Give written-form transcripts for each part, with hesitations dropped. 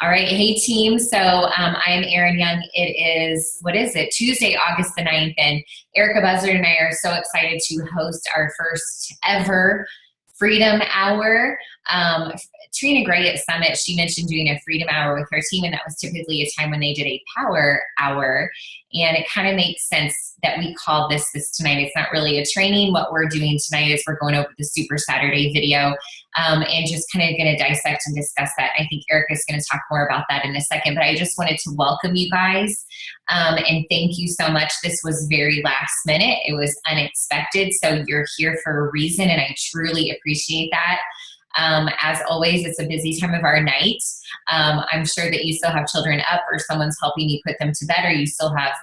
All right. Hey, team. So I am Erin Young. It is, what is it? Tuesday, August the 9th. And Erica Buzzard and I are so excited to host our first ever Freedom Hour. Trina Gray at Summit, she mentioned doing a Freedom Hour with her team, and that was typically a time when they did a Power Hour. And it kind of makes sense that we called this tonight. It's not really a training. What we're doing tonight is we're going over the Super Saturday video and just kind of going to dissect and discuss that. I think Erica's going to talk more about that in a second, but I just wanted to welcome you guys and thank you so much. This was very last minute. It was unexpected, so you're here for a reason, and I truly appreciate that. As always, it's a busy time of our night. I'm sure that you still have children up, or someone's helping you put them to bed, or you still have,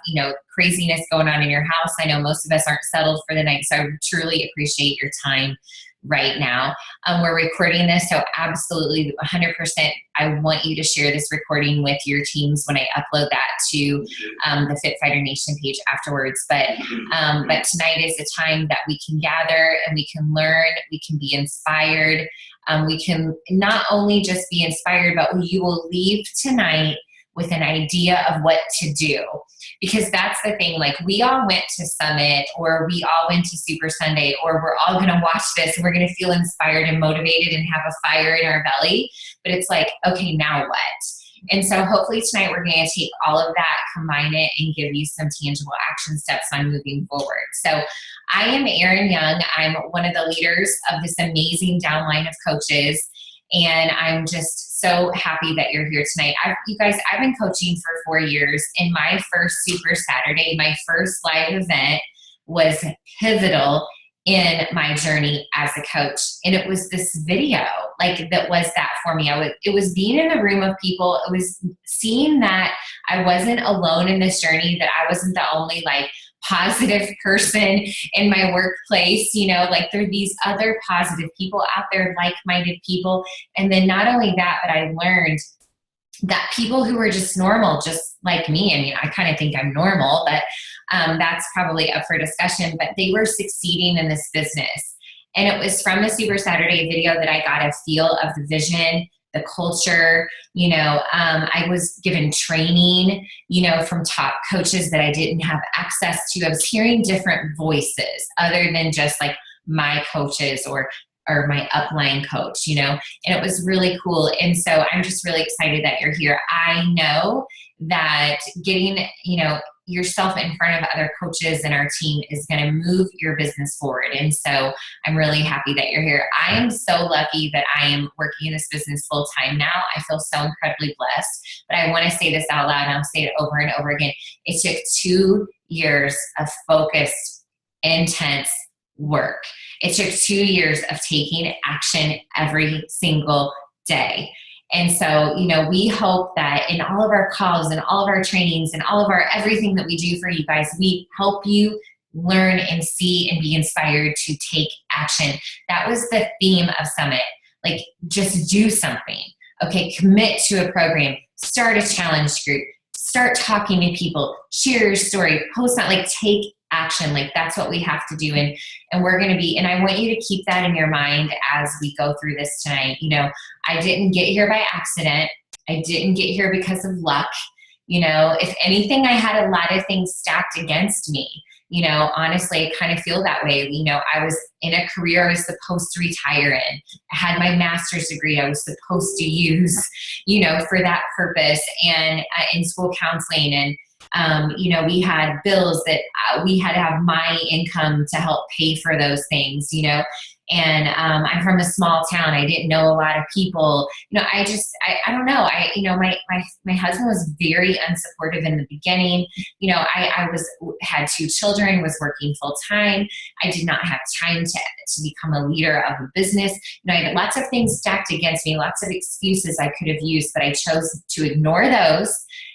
craziness going on in your house. I know most of us aren't settled for the night, so I truly appreciate your time right now. We're recording this, so absolutely 100%, I want you to share this recording with your teams when I upload that to the Fit Fighter Nation page afterwards. But tonight is a time that we can gather and we can learn, we can be inspired. We can not only just be inspired, but you will leave tonight with an idea of what to do. Because that's the thing, like we all went to Summit, or we all went to Super Sunday, or we're all gonna watch this and we're gonna feel inspired and motivated and have a fire in our belly. But it's like, okay, now what? And so hopefully tonight we're gonna take all of that, combine it, and give you some tangible action steps on moving forward. So I am Erin Young. I'm one of the leaders of this amazing downline of coaches. And I'm just so happy that you're here tonight. You guys, I've been coaching for 4 years. And my first Super Saturday, my first live event, was pivotal in my journey as a coach. And it was this video, that was that for me. It was being in the room of people. It was seeing that I wasn't alone in this journey, that I wasn't the only positive person in my workplace, there are these other positive people out there, like-minded people. And then not only that, but I learned that people who were just normal, just like me, I mean, I kind of think I'm normal, but that's probably up for discussion, but they were succeeding in this business. And it was from the Super Saturday video that I got a feel of the vision, the culture. I was given training, from top coaches that I didn't have access to. I was hearing different voices other than just my coaches or my upline coach, and it was really cool. And so I'm just really excited that you're here. I know that getting, yourself in front of other coaches and our team is going to move your business forward. And so I'm really happy that you're here. I am so lucky that I am working in this business full time now. I feel so incredibly blessed, but I want to say this out loud, and I'll say it over and over again. It took 2 years of focused, intense work. It took 2 years of taking action every single day. And so, we hope that in all of our calls and all of our trainings and all of our everything that we do for you guys, we help you learn and see and be inspired to take action. That was the theme of Summit. Just do something. Okay, commit to a program, start a challenge group, start talking to people, share your story, post on, take action. That's what we have to do. And we're going to be, and I want you to keep that in your mind as we go through this tonight. I didn't get here by accident. I didn't get here because of luck. If anything, I had a lot of things stacked against me. Honestly, I kind of feel that way. I was in a career I was supposed to retire in. I had my master's degree I was supposed to use, for that purpose, and in school counseling. And we had bills that we had to have my income to help pay for those things, and I'm from a small town. I didn't know a lot of people. I don't know. My husband was very unsupportive in the beginning. I had 2 children, was working full time. I did not have time to become a leader of a business. I had lots of things stacked against me, lots of excuses I could have used, but I chose to ignore those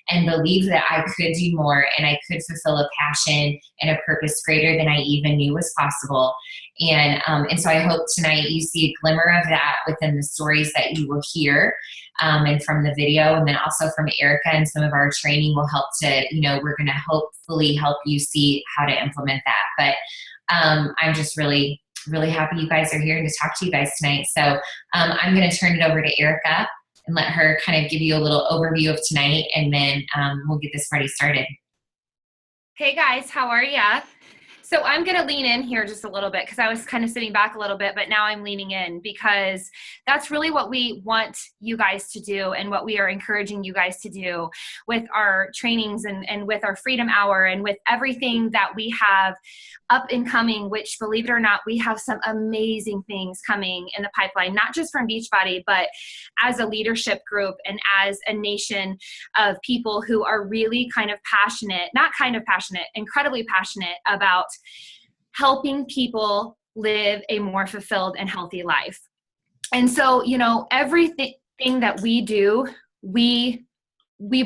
and believe that I could do more and I could fulfill a passion and a purpose greater than I even knew was possible. And so I hope tonight you see a glimmer of that within the stories that you will hear, and from the video, and then also from Erica, and some of our training will help to, we're going to hopefully help you see how to implement that. But I'm just really, really happy you guys are here and to talk to you guys tonight. So I'm going to turn it over to Erica and let her kind of give you a little overview of tonight, and then we'll get this party started. Hey guys, how are ya? So I'm going to lean in here just a little bit because I was kind of sitting back a little bit, but now I'm leaning in because that's really what we want you guys to do and what we are encouraging you guys to do with our trainings and with our Freedom Hour and with everything that we have up and coming, which, believe it or not, we have some amazing things coming in the pipeline, not just from Beachbody, but as a leadership group and as a nation of people who are really kind of passionate, not kind of passionate, incredibly passionate about helping people live a more fulfilled and healthy life. And so, you know, everything that we do, we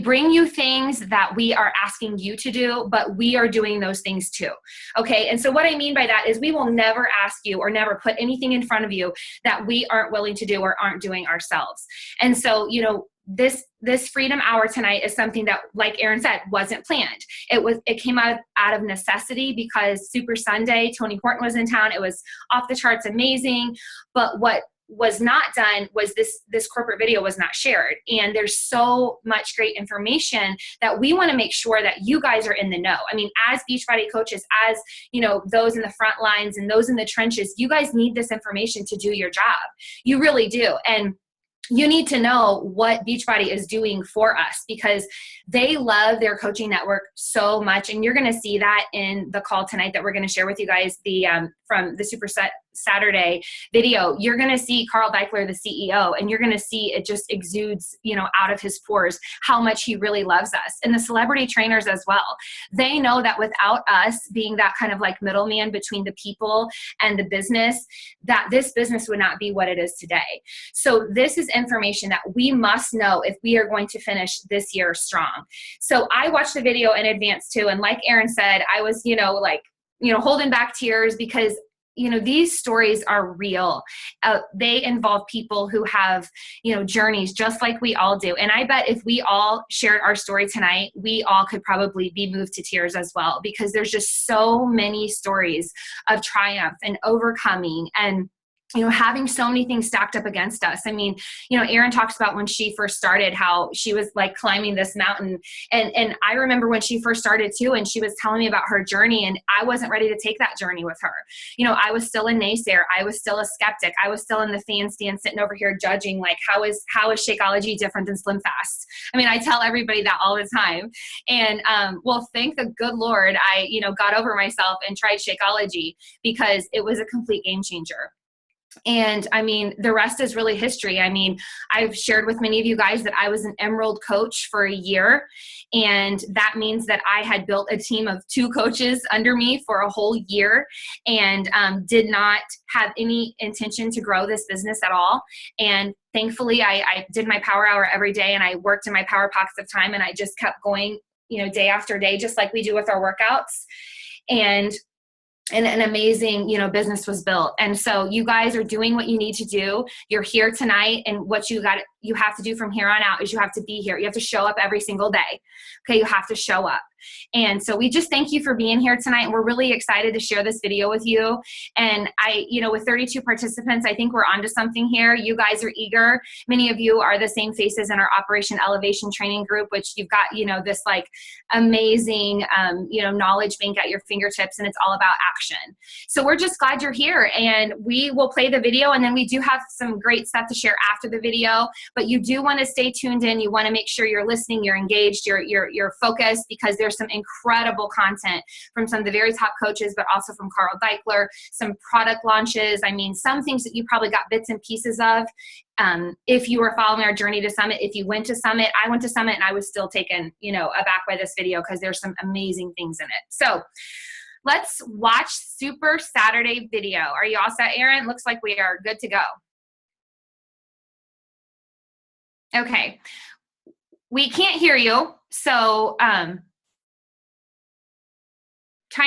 bring you things that we are asking you to do, but we are doing those things too. Okay. And so what I mean by that is we will never ask you or never put anything in front of you that we aren't willing to do or aren't doing ourselves. And so, you know, this Freedom Hour tonight is something that, like Aaron said, wasn't planned. It came out of necessity because Super Sunday, Tony Horton was in town. It was off the charts amazing. But what was not done was this corporate video was not shared. And there's so much great information that we want to make sure that you guys are in the know. I mean, as Beachbody coaches, as, you know, those in the front lines and those in the trenches, you guys need this information to do your job. You really do. And you need to know what Beachbody is doing for us because they love their coaching network so much. And you're going to see that in the call tonight that we're going to share with you guys, from the Super Saturday video. You're going to see Carl Deichler, the CEO, and you're going to see it just exudes, you know, out of his pores how much he really loves us. And the celebrity trainers as well. They know that without us being that kind of like middleman between the people and the business, that this business would not be what it is today. So this is information that we must know if we are going to finish this year strong. So I watched the video in advance too. And like Aaron said, I was, holding back tears because, you know, these stories are real. They involve people who have, you know, journeys just like we all do. And I bet if we all shared our story tonight, we all could probably be moved to tears as well, because there's just so many stories of triumph and overcoming and, you know, having so many things stacked up against us. I mean, you know, Erin talks about when she first started, how she was like climbing this mountain. And I remember when she first started too, and she was telling me about her journey, and I wasn't ready to take that journey with her. You know, I was still a naysayer. I was still a skeptic. I was still in the fan stand sitting over here judging, like, how is Shakeology different than Slim Fast? I mean, I tell everybody that all the time. And well, thank the good Lord, I, you know, got over myself and tried Shakeology because it was a complete game changer. And I mean, the rest is really history. I mean, I've shared with many of you guys that I was an Emerald coach for a year. And that means that I had built a team of 2 coaches under me for a whole year and did not have any intention to grow this business at all. And thankfully, I did my power hour every day and I worked in my power pockets of time, and I just kept going, you know, day after day, just like we do with our workouts. And an amazing, you know, business was built. And so you guys are doing what you need to do. You're here tonight, and what you have to do from here on out is you have to be here. You have to show up every single day. Okay. You have to show up. And so we just thank you for being here tonight. And we're really excited to share this video with you. And with 32 participants, I think we're onto something here. You guys are eager. Many of you are the same faces in our Operation Elevation training group, which you've got, you know, this like amazing, knowledge bank at your fingertips, and it's all about action. So we're just glad you're here, and we will play the video, and then we do have some great stuff to share after the video, but you do want to stay tuned in. You want to make sure you're listening, you're engaged, you're focused, because there's some incredible content from some of the very top coaches, but also from Carl Deichler, some product launches. I mean, some things that you probably got bits and pieces of. If you were following our journey to Summit, if you went to Summit, I went to Summit, and I was still taken, you know, aback by this video because there's some amazing things in it. So let's watch Super Saturday video. Are you all set, Erin? Looks like we are good to go. Okay. We can't hear you. So, time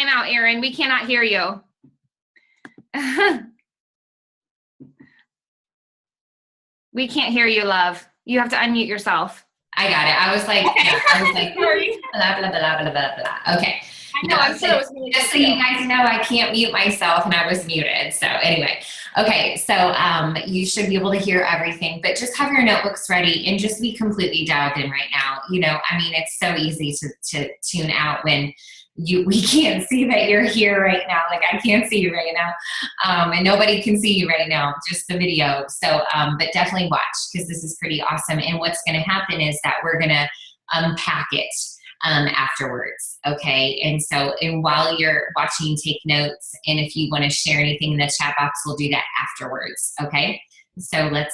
out, Erin. We cannot hear you. We can't hear you, love. You have to unmute yourself. I got it. I was like, okay. Yeah, I was like, blah, blah, blah, blah, blah, blah. Okay. I know, I'm sure it was really just so you guys know, I can't mute myself, and I was muted. So anyway, Okay, so you should be able to hear everything, but just have your notebooks ready and just be completely dialed in right now. You know, I mean, it's so easy to tune out when we can't see that you're here right now. Like I can't see you right now, and nobody can see you right now, just the video. So, but definitely watch because this is pretty awesome. And what's going to happen is that we're going to unpack it afterwards. Okay. And so, and while you're watching, take notes. And if you want to share anything in the chat box, we'll do that afterwards. Okay. So let's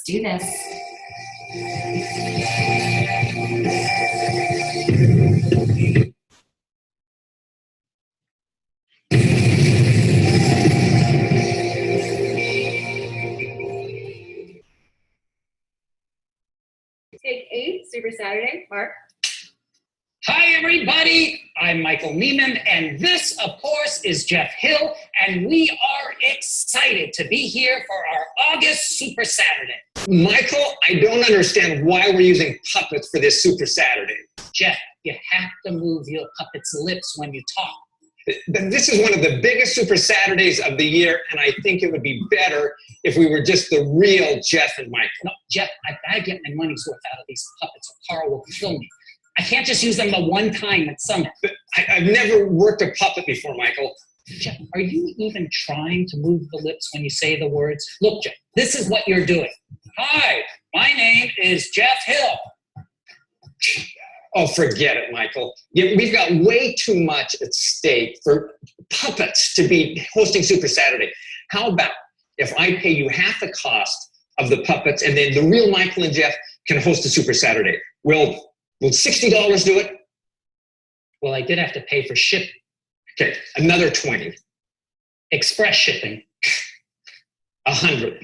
do this. Take 8, Super Saturday, Mark. Hi, everybody. I'm Michael Neiman, and this, of course, is Jeff Hill, and we are excited to be here for our August Super Saturday. Michael, I don't understand why we're using puppets for this Super Saturday. Jeff, you have to move your puppet's lips when you talk. This is one of the biggest Super Saturdays of the year, and I think it would be better if we were just the real Jeff and Michael. No, Jeff, I've got to get my money's worth out of these puppets, or Carl will kill me. I can't just use them the one time at Summit. I've never worked a puppet before, Michael. Jeff, are you even trying to move the lips when you say the words? Look, Jeff, this is what you're doing. Hi, my name is Jeff Hill. Oh, forget it, Michael. We've got way too much at stake for puppets to be hosting Super Saturday. How about if I pay you half the cost of the puppets and then the real Michael and Jeff can host a Super Saturday? Will $60 do it? Well, I did have to pay for shipping. Okay, another 20. Express shipping. 100.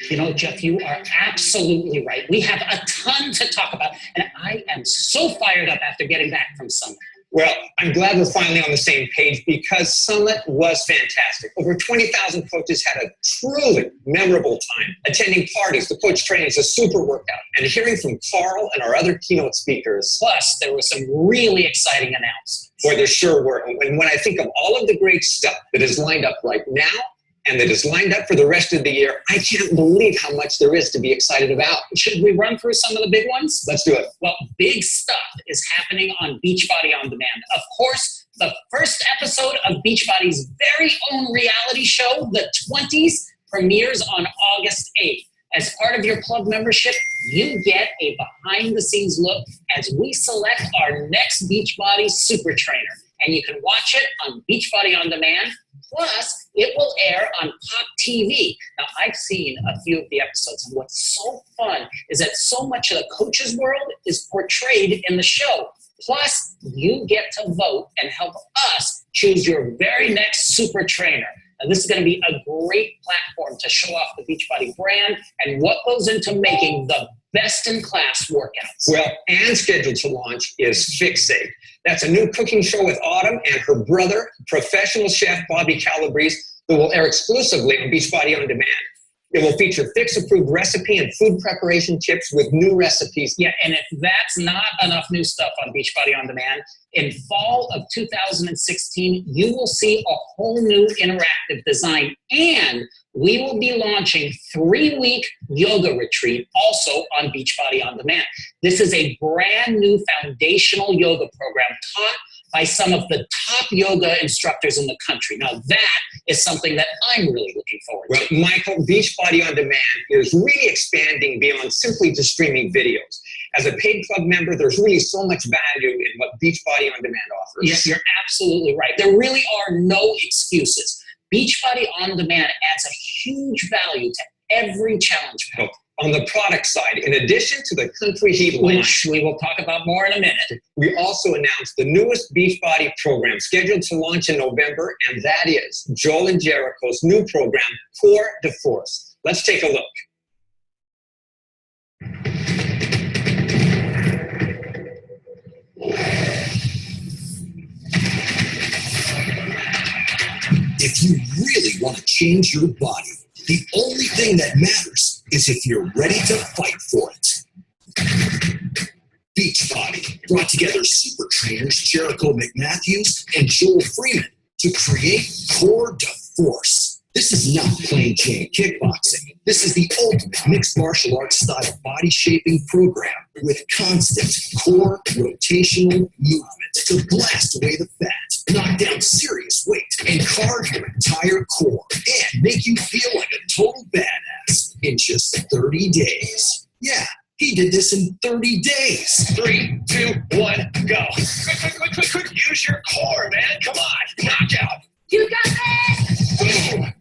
You know, Jeff, you are absolutely right. We have a ton to talk about, and I am so fired up after getting back from Summit. Well, I'm glad we're finally on the same page because Summit was fantastic. Over 20,000 coaches had a truly memorable time attending parties, the coach trainings, a super workout, and hearing from Carl and our other keynote speakers. Plus, there were some really exciting announcements. Boy, there sure were. And when I think of all of the great stuff that is lined up right now and that is lined up for the rest of the year, I can't believe how much there is to be excited about. Should we run through some of the big ones? Let's do it. Well, big stuff is happening on Beachbody On Demand. Of course, the first episode of Beachbody's very own reality show, The 20s, premieres on August 8th. As part of your club membership, you get a behind-the-scenes look as we select our next Beachbody Super Trainer. And you can watch it on Beachbody On Demand. Plus, it will air on Pop TV. Now, I've seen a few of the episodes, and what's so fun is that so much of the coach's world is portrayed in the show. Plus, you get to vote and help us choose your very next super trainer. And this is going to be a great platform to show off the Beachbody brand and what goes into making the best-in-class workouts. Well, and scheduled to launch is Fixate. That's a new cooking show with Autumn and her brother, professional chef Bobby Calabrese, that will air exclusively on Beachbody On Demand. It will feature Fix-approved recipe and food preparation tips with new recipes. Yeah, and if that's not enough new stuff on Beachbody On Demand, in fall of 2016, you will see a whole new interactive design, and we will be launching 3-week yoga retreat also on Beachbody On Demand. This is a brand new foundational yoga program taught by some of the top yoga instructors in the country. Now that is something that I'm really looking forward to. Well, Michael, Beachbody On Demand is really expanding beyond simply just streaming videos. As a paid club member, there's really so much value in what Beachbody On Demand offers. Yes, you're absolutely right. There really are no excuses. Beachbody On Demand adds a huge value to every challenge pack. On the product side, in addition to the Country Heat line, which we will talk about more in a minute, we also announced the newest Beachbody program scheduled to launch in November, and that is Joel and Jericho's new program, Tour de Force. Let's take a look. If you really want to change your body, the only thing that matters is if you're ready to fight for it. Beachbody brought together super trainers Jericho McMatthews and Joel Freeman to create Core de Force. This is not plain Jane kickboxing. This is the ultimate mixed martial arts style body shaping program with constant core rotational movement to blast away the fat, knock down serious weight, and carve your entire core and make you feel like a total badass in just 30 days. Yeah, he did this in 30 days. 3, 2, 1, go. Quick. Use your core, man. Come on. Knockout. You got this! Boom.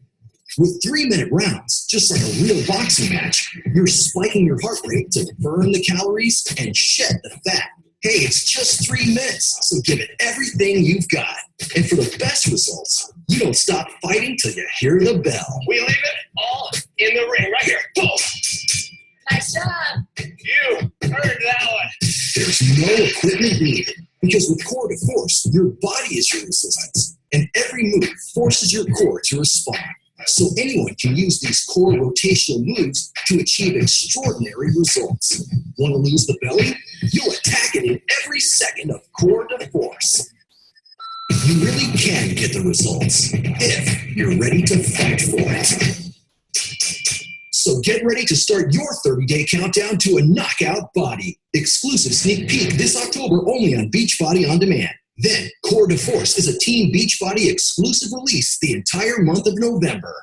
With 3-minute rounds, just like a real boxing match, you're spiking your heart rate to burn the calories and shed the fat. Hey, it's just 3 minutes, so give it everything you've got. And for the best results, you don't stop fighting till you hear the bell. We leave it all in the ring right here. Boom. Nice job. You earned that one. There's no equipment needed, because with core to force, your body is your resistance, and every move forces your core to respond. So anyone can use these core rotational moves to achieve extraordinary results. Want to lose the belly? You'll attack it in every second of core to force. You really can get the results if you're ready to fight for it. So get ready to start your 30-day countdown to a knockout body. Exclusive sneak peek this October only on Beachbody On Demand. Then, Core de Force is a Team Beachbody exclusive release the entire month of November.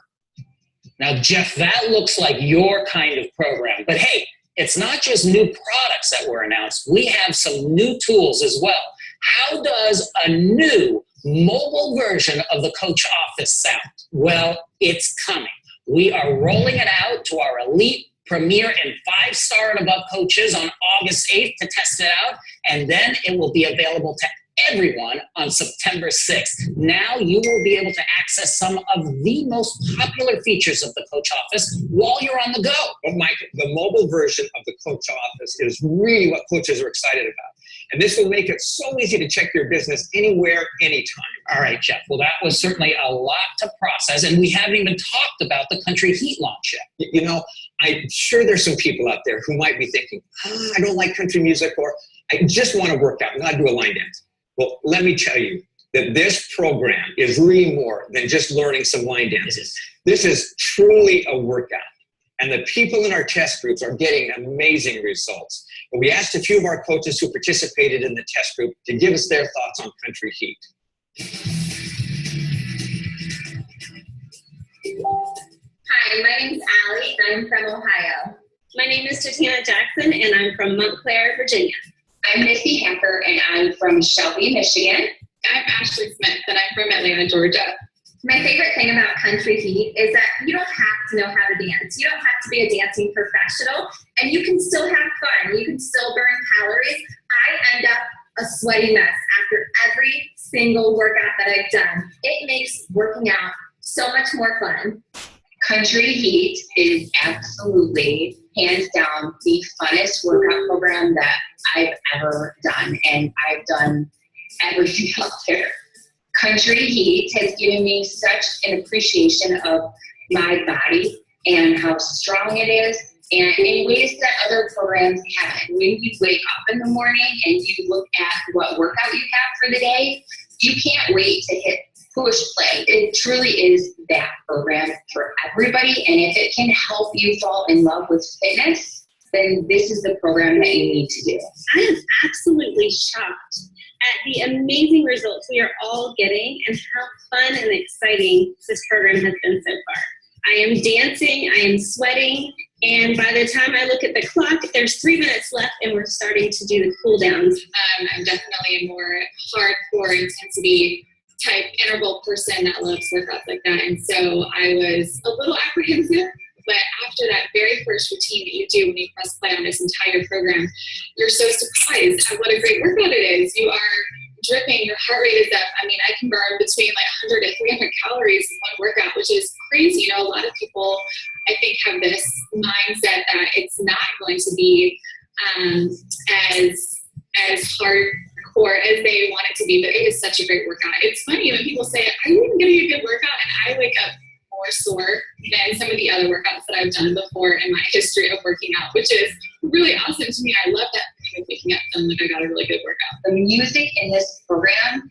Now, Jeff, that looks like your kind of program. But hey, it's not just new products that were announced. We have some new tools as well. How does a new mobile version of the Coach Office sound? Well, it's coming. We are rolling it out to our elite, premier, and 5-star and above coaches on August 8th to test it out. And then it will be available to everyone on September 6th. Now you will be able to access some of the most popular features of the Coach Office while you're on the go. But Mike, the mobile version of the Coach Office is really what coaches are excited about. And this will make it so easy to check your business anywhere, anytime. All right, Jeff. Well, that was certainly a lot to process, and we haven't even talked about the Country Heat launch yet. You know, I'm sure there's some people out there who might be thinking, I don't like country music, or I just want to work out and not do a line dance. Well, let me tell you that this program is really more than just learning some line dances. This is truly a workout. And the people in our test groups are getting amazing results. And we asked a few of our coaches who participated in the test group to give us their thoughts on Country Heat. Hi, my name's Allie, and I'm from Ohio. My name is Tatiana Jackson, and I'm from Montclair, Virginia. I'm Missy Hamper, and I'm from Shelby, Michigan. I'm Ashley Smith, and I'm from Atlanta, Georgia. My favorite thing about Country Heat is that you don't have to know how to dance. You don't have to be a dancing professional, and you can still have fun. You can still burn calories. I end up a sweaty mess after every single workout that I've done. It makes working out so much more fun. Country Heat is absolutely, hands down, the funnest workout program that I've ever done, and I've done everything out there. Country Heat has given me such an appreciation of my body and how strong it is, and in ways that other programs haven't. When you wake up in the morning and you look at what workout you have for the day, you can't wait to hit push play. It truly is that program for everybody, and if it can help you fall in love with fitness, then this is the program that you need to do. I am absolutely shocked at the amazing results we are all getting and how fun and exciting this program has been so far. I am dancing, I am sweating, and by the time I look at the clock, there's 3 minutes left and we're starting to do the cool downs. I'm definitely a more hardcore intensity type interval person that loves workouts like that. And so I was a little apprehensive, but after that very first routine that you do when you press play on this entire program, you're so surprised at what a great workout it is. You are dripping, your heart rate is up. I mean, I can burn between like 100 to 300 calories in one workout, which is crazy. You know, a lot of people, I think, have this mindset that it's not going to be as hardcore as they want it to be, but it is such a great workout. It's funny when people say, are you even getting a good workout? And I wake up more sore than some of the other workouts that I've done before in my history of working out, which is really awesome to me. I love that kind of waking up feeling like I got a really good workout. The music in this program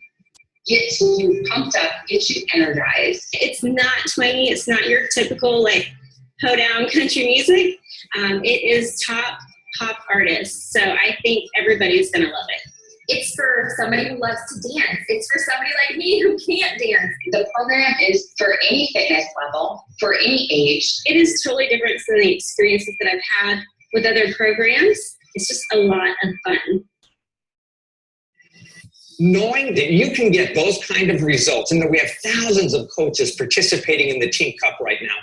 get you pumped up, get you energized. It's not twangy. It's not your typical like hoedown country music. It is top pop artists. So I think everybody's going to love it. It's for somebody who loves to dance. It's for somebody like me who can't dance. The program is for any fitness level, for any age. It is totally different from the experiences that I've had with other programs. It's just a lot of fun. Knowing that you can get those kind of results, and that we have thousands of coaches participating in the Team Cup right now,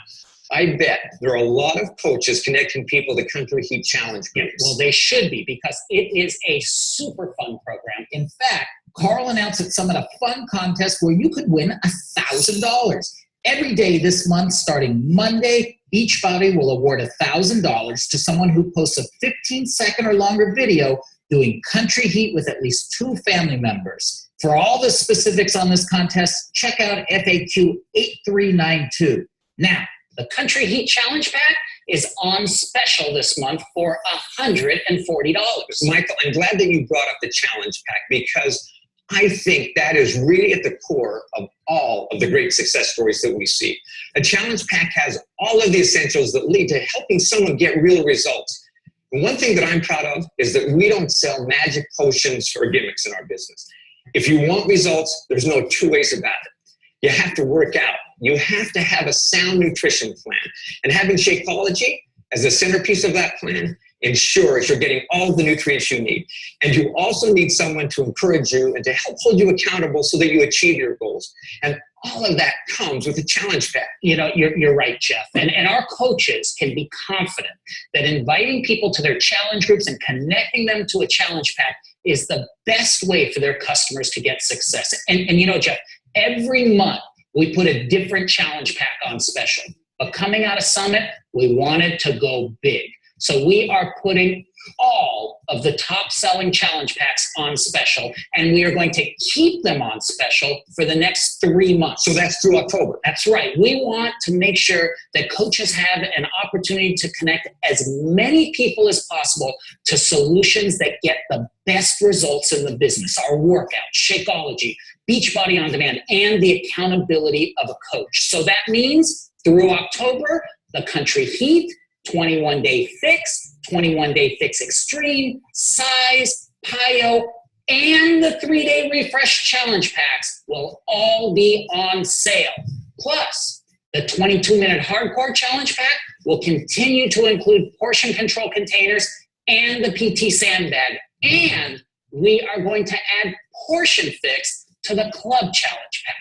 I bet there are a lot of coaches connecting people to Country Heat Challenge games. Well, they should be, because it is a super fun program. In fact, Carl announced at Summit a fun contest where you could win $1,000. Every day this month, starting Monday, Beachbody will award $1,000 to someone who posts a 15-second or longer video doing Country Heat with at least 2 family members. For all the specifics on this contest, check out FAQ 8392. Now, the Country Heat Challenge Pack is on special this month for $140. Michael, I'm glad that you brought up the Challenge Pack, because I think that is really at the core of all of the great success stories that we see. A Challenge Pack has all of the essentials that lead to helping someone get real results. And one thing that I'm proud of is that we don't sell magic potions or gimmicks in our business. If you want results, there's no 2 ways about it. You have to work out. You have to have a sound nutrition plan. And having Shakeology as the centerpiece of that plan ensures you're getting all the nutrients you need. And you also need someone to encourage you and to help hold you accountable so that you achieve your goals. And all of that comes with a Challenge Pack. You know, you're right, Jeff. And our coaches can be confident that inviting people to their challenge groups and connecting them to a Challenge Pack is the best way for their customers to get success. And you know, Jeff, every month we put a different Challenge Pack on special. But coming out of Summit, we wanted to go big. So we are putting all of the top selling Challenge Packs on special, and we are going to keep them on special for the next 3 months. So that's through October. That's right. We want to make sure that coaches have an opportunity to connect as many people as possible to solutions that get the best results in the business. Our workout, Shakeology, Beachbody on Demand, and the accountability of a coach. So that means through October, the Country Heat, 21-Day Fix, 21-Day Fix Extreme, Size, PIO, and the 3-Day Refresh Challenge Packs will all be on sale. Plus, the 22-Minute Hardcore Challenge Pack will continue to include portion control containers and the PT Sandbag. And we are going to add Portion Fix to the Club Challenge Pack.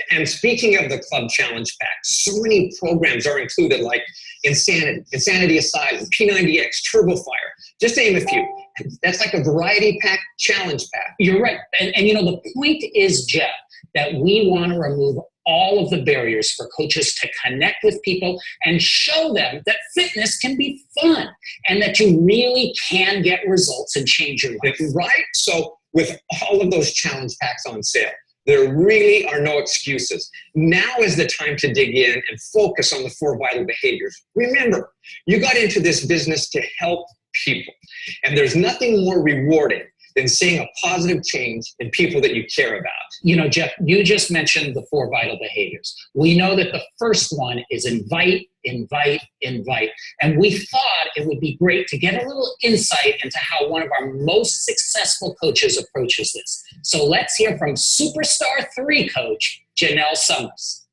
And speaking of the Club Challenge Pack, so many programs are included, like Insanity Asylum, P90X, Turbo Fire, just to name a few. That's like a variety pack, challenge pack. You're right. And you know, the point is, Jeff, that we want to remove all of the barriers for coaches to connect with people and show them that fitness can be fun and that you really can get results and change your life. Right? So with all of those challenge packs on sale, there really are no excuses. Now is the time to dig in and focus on the 4 vital behaviors. Remember, you got into this business to help people. And there's nothing more rewarding than seeing a positive change in people that you care about. You know, Jeff, you just mentioned the 4 vital behaviors. We know that the first one is invite, invite, invite. And we thought it would be great to get a little insight into how one of our most successful coaches approaches this. So let's hear from Superstar 3 coach, Janelle Summers.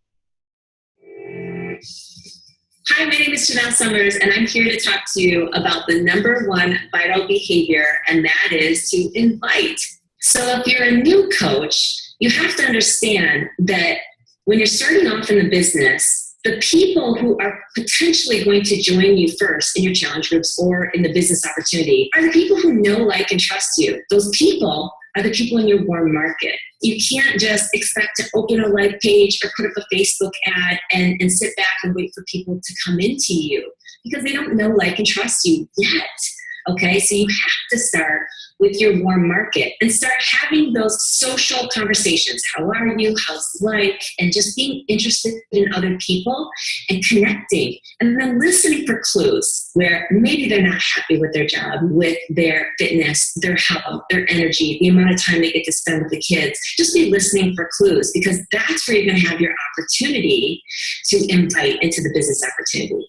Hi, my name is Janelle Summers, and I'm here to talk to you about the number 1 vital behavior, and that is to invite. So if you're a new coach, you have to understand that when you're starting off in the business, the people who are potentially going to join you first in your challenge groups or in the business opportunity are the people who know, like, and trust you. Those people are the people in your warm market. You can't just expect to open a live page or put up a Facebook ad and sit back and wait for people to come into you because they don't know, like, and trust you yet. Okay, so you have to start with your warm market and start having those social conversations. How are you? How's life? And just being interested in other people and connecting, and then listening for clues where maybe they're not happy with their job, with their fitness, their health, their energy, the amount of time they get to spend with the kids. Just be listening for clues, because that's where you're going to have your opportunity to invite into the business opportunity.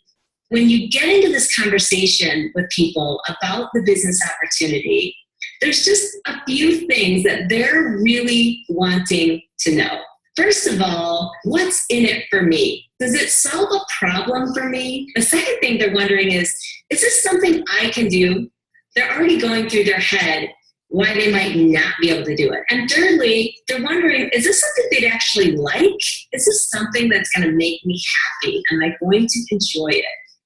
When you get into this conversation with people about the business opportunity, there's just a few things that they're really wanting to know. First of all, what's in it for me? Does it solve a problem for me? The second thing they're wondering is this something I can do? They're already going through their head why they might not be able to do it. And thirdly, they're wondering, is this something they'd actually like? Is this something that's going to make me happy? Am I going to enjoy it?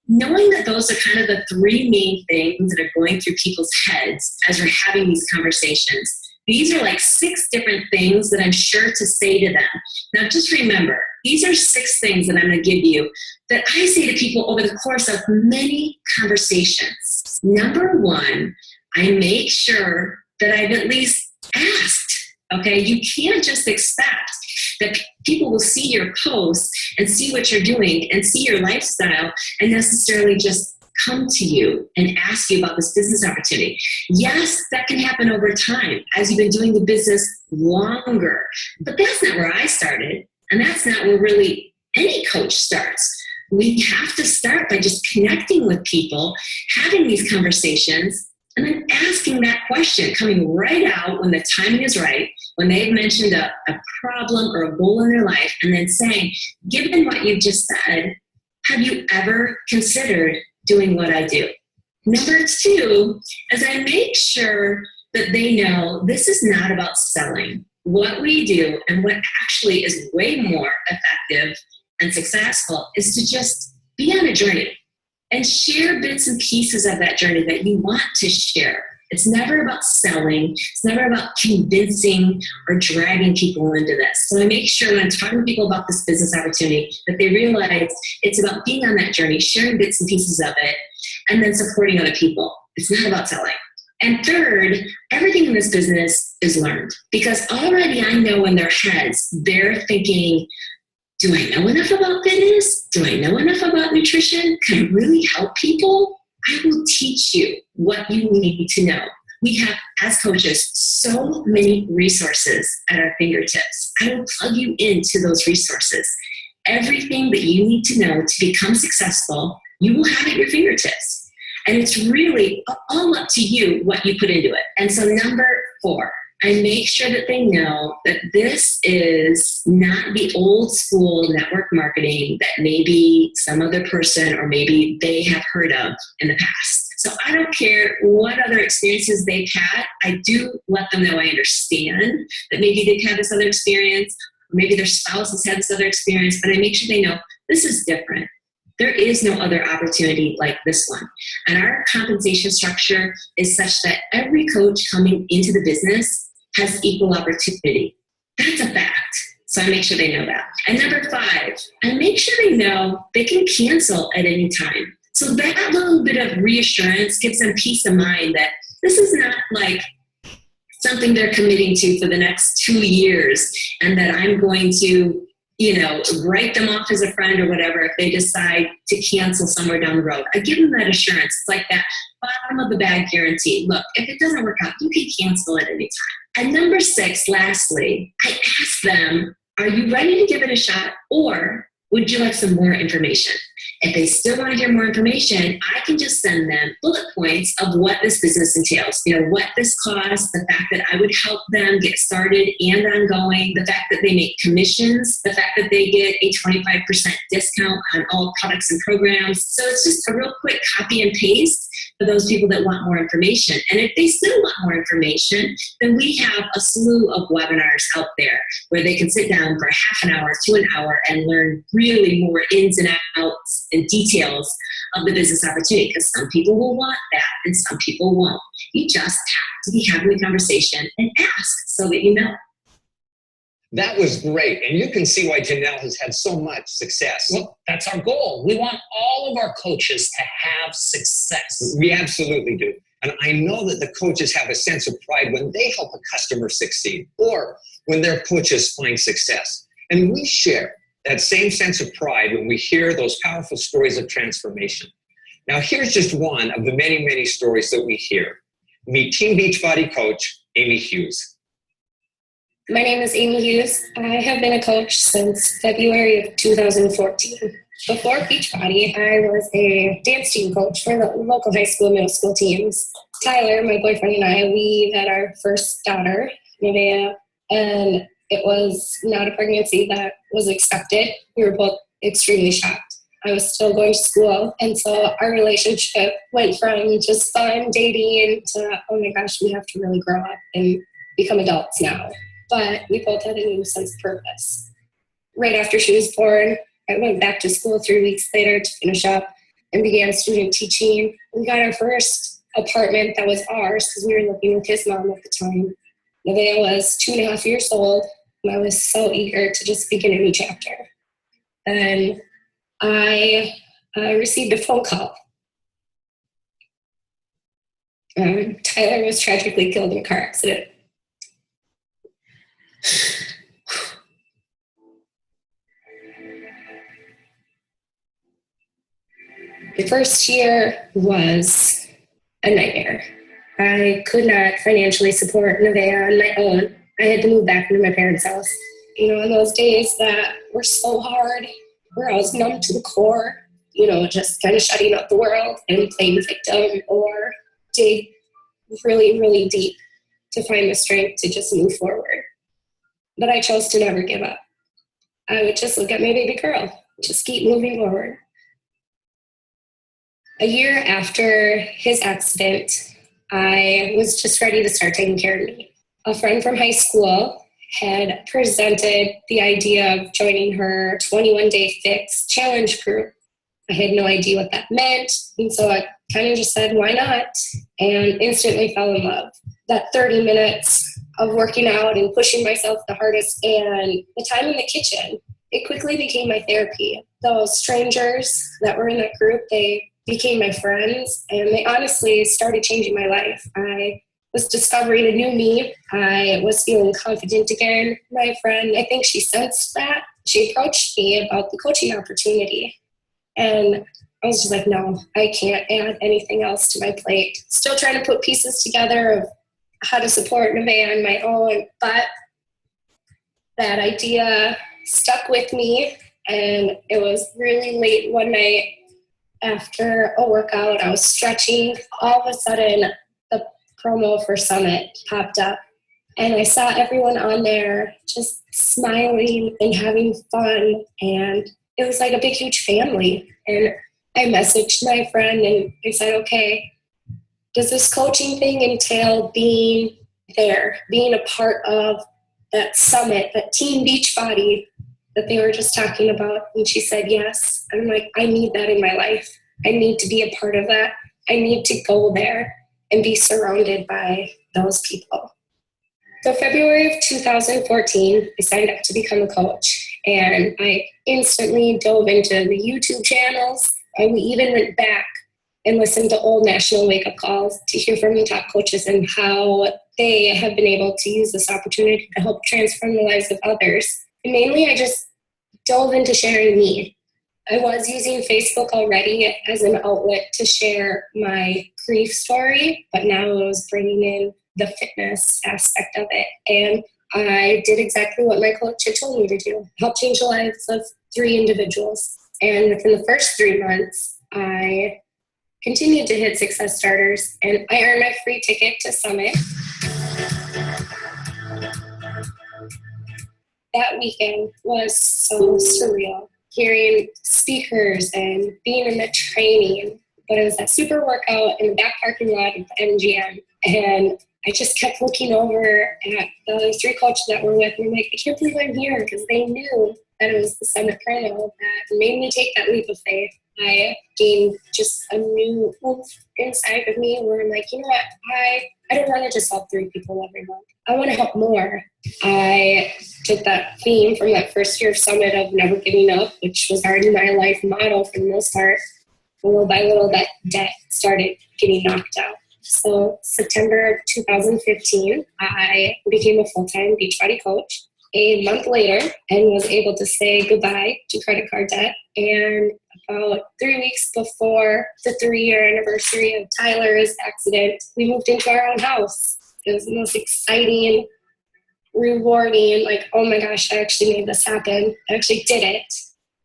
Knowing that those are kind of the three main things that are going through people's heads as we're having these conversations, these are like 6 different things that I'm sure to say to them. Now, just remember, these are 6 things that I'm going to give you that I say to people over the course of many conversations. Number 1, I make sure that I've at least asked, okay? You can't just expect that people will see your posts and see what you're doing and see your lifestyle and necessarily just come to you and ask you about this business opportunity. Yes, that can happen over time as you've been doing the business longer, but that's not where I started, and that's not where really any coach starts. We have to start by just connecting with people, having these conversations, and then asking that question, coming right out when the timing is right, when they've mentioned a problem or a goal in their life, and then saying, given what you've just said, have you ever considered doing what I do? Number 2, is I make sure that they know this is not about selling. What we do and what actually is way more effective and successful is to just be on a journey and share bits and pieces of that journey that you want to share. It's never about selling. It's never about convincing or dragging people into this. So I make sure when I'm talking to people about this business opportunity that they realize it's about being on that journey, sharing bits and pieces of it, and then supporting other people. It's not about selling. And third, everything in this business is learned, because already I know in their heads, they're thinking, do I know enough about fitness? Do I know enough about nutrition? Can I really help people? I will teach you what you need to know. We have, as coaches, so many resources at our fingertips. I will plug you into those resources. Everything that you need to know to become successful, you will have at your fingertips. And it's really all up to you what you put into it. And so number 4, I make sure that they know that this is not the old school network marketing that maybe some other person or maybe they have heard of in the past. So I don't care what other experiences they've had. I do let them know I understand that maybe they've had this other experience, or maybe their spouse has had this other experience, but I make sure they know this is different. There is no other opportunity like this one. And our compensation structure is such that every coach coming into the business has equal opportunity. That's a fact. So I make sure they know that. And number 5, I make sure they know they can cancel at any time. So that little bit of reassurance gives them peace of mind that this is not like something they're committing to for the next 2 years and that I'm going to, write them off as a friend or whatever if they decide to cancel somewhere down the road. I give them that assurance. It's like that bottom of the bag guarantee. Look, if it doesn't work out, you can cancel at any time. And number 6, lastly, I ask them, are you ready to give it a shot, or would you like some more information? If they still want to hear more information, I can just send them bullet points of what this business entails. What this costs, the fact that I would help them get started and ongoing, the fact that they make commissions, the fact that they get a 25% discount on all products and programs. So it's just a real quick copy and paste for those people that want more information. And if they still want more information, then we have a slew of webinars out there where they can sit down for half an hour to an hour and learn really more ins and outs and details of the business opportunity, because some people will want that and some people won't. You just have to be having a conversation and ask so that you know. That was great. And you can see why Janelle has had so much success. Well, that's our goal. We want all of our coaches to have success. We absolutely do. And I know that the coaches have a sense of pride when they help a customer succeed or when their coaches find success. And we share that same sense of pride when we hear those powerful stories of transformation. Now, here's just one of the many, many stories that we hear. Meet Team Beachbody coach, Amy Hughes. My name is Amy Hughes. I have been a coach since February of 2014. Before Beachbody, I was a dance team coach for the local high school and middle school teams. Tyler, my boyfriend, and I, we had our first daughter, Nevaeh, and it was not a pregnancy that was expected. We were both extremely shocked. I was still going to school, and so our relationship went from just fun dating to, oh my gosh, we have to really grow up and become adults now. But we both had a new sense of purpose. Right after she was born, I went back to school 3 weeks later to finish up and began student teaching. We got our first apartment that was ours because we were living with his mom at the time. Nevaeh was 2.5 years old, and I was so eager to just begin a new chapter. And I received a phone call. Tyler was tragically killed in a car accident. The first year was a nightmare. I could not financially support Nevaeh on my own. I had to move back into my parents' house. You know, in those days that were so hard, where I was numb to the core, you know, just kind of shutting out the world and playing victim or dig really, really deep to find the strength to just move forward. But I chose to never give up. I would just look at my baby girl, just keep moving forward. A year after his accident, I was just ready to start taking care of me. A friend from high school had presented the idea of joining her 21-day fix challenge group. I had no idea what that meant, and so I kind of just said, why not? And instantly fell in love. That 30 minutes of working out and pushing myself the hardest and the time in the kitchen, it quickly became my therapy. Those strangers that were in that group, they became my friends, and they honestly started changing my life. I was discovering a new me. I was feeling confident again. My friend, I think she sensed that. She approached me about the coaching opportunity, and I was just like, no, I can't add anything else to my plate. Still trying to put pieces together of how to support Nevaeh on my own, but that idea stuck with me, and it was really late one night after a workout. I was stretching. All of a sudden, the promo for Summit popped up, and I saw everyone on there just smiling and having fun, and it was like a big, huge family. And I messaged my friend, and I said, okay, does this coaching thing entail being there, being a part of that summit, that Team Beachbody that they were just talking about? And she said yes. I'm like, I need that in my life. I need to be a part of that. I need to go there and be surrounded by those people. So February of 2014, I signed up to become a coach, and I instantly dove into the YouTube channels, and we even went back and listened to old national wake-up calls to hear from the top coaches and how they have been able to use this opportunity to help transform the lives of others. And mainly, I just dove into sharing me. I was using Facebook already as an outlet to share my grief story, but now I was bringing in the fitness aspect of it. And I did exactly what my coach had told me to do, help change the lives of 3 individuals. And within the first 3 months, I continued to hit success starters, and I earned my free ticket to Summit. That weekend was so surreal, hearing speakers and being in the training. But it was that super workout in the back parking lot of the MGM, and I just kept looking over at the other 3 coaches that were with me. I'm like, I can't believe I'm here, because they knew that it was the Summit promo that made me take that leap of faith. I gained just a new oomph inside of me where I'm like, you know what, I don't want to just help 3 people every month. I want to help more. I took that theme from that first year of Summit of never giving up, which was already my life motto for the most part. Little by little, that debt started getting knocked out. So September 2015, I became a full-time Beachbody coach. A month later, and was able to say goodbye to credit card debt. And about 3 weeks before the 3-year anniversary of Tyler's accident, we moved into our own house. It was the most exciting, rewarding, like, oh my gosh, I actually made this happen. I actually did it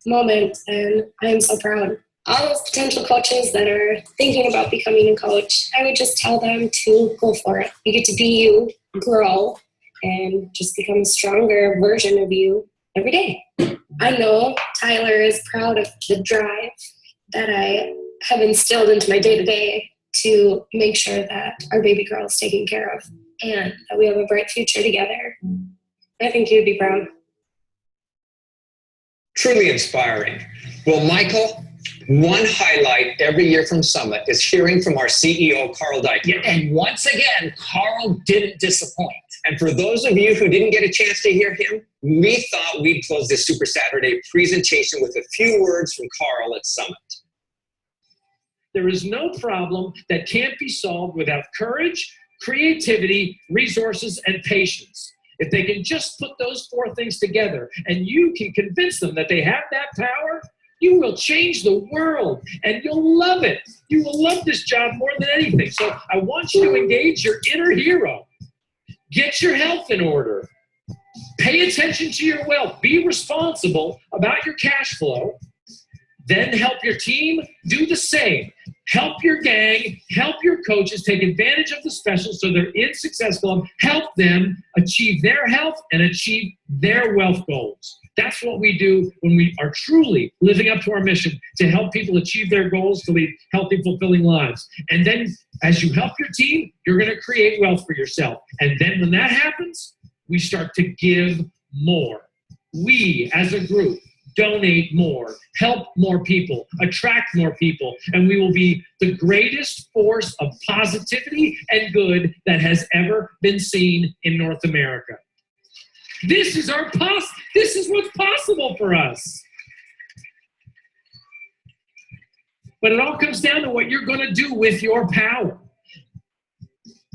moment, and I am so proud. All those potential coaches that are thinking about becoming a coach, I would just tell them to go for it. You get to be you, grow, and just become a stronger version of you every day. I know Tyler is proud of the drive that I have instilled into my day-to-day to make sure that our baby girl is taken care of and that we have a bright future together. I think you'd be proud. Truly inspiring. Well, Michael, one highlight every year from Summit is hearing from our CEO, Carl Deichmann. Yeah, and once again, Carl didn't disappoint. And for those of you who didn't get a chance to hear him, we thought we'd close this Super Saturday presentation with a few words from Carl at Summit. There is no problem that can't be solved without courage, creativity, resources, and patience. If they can just put those 4 things together and you can convince them that they have that power, you will change the world and you'll love it. You will love this job more than anything. So I want you to engage your inner hero. Get your health in order. Pay attention to your wealth. Be responsible about your cash flow. Then help your team do the same. Help your gang, help your coaches take advantage of the specials so they're in Success Club. Help them achieve their health and achieve their wealth goals. That's what we do when we are truly living up to our mission to help people achieve their goals to lead healthy, fulfilling lives. And then as you help your team, you're going to create wealth for yourself. And then when that happens, we start to give more. We, as a group, donate more, help more people, attract more people, and we will be the greatest force of positivity and good that has ever been seen in North America. This is what's possible for us. But it all comes down to what you're going to do with your power.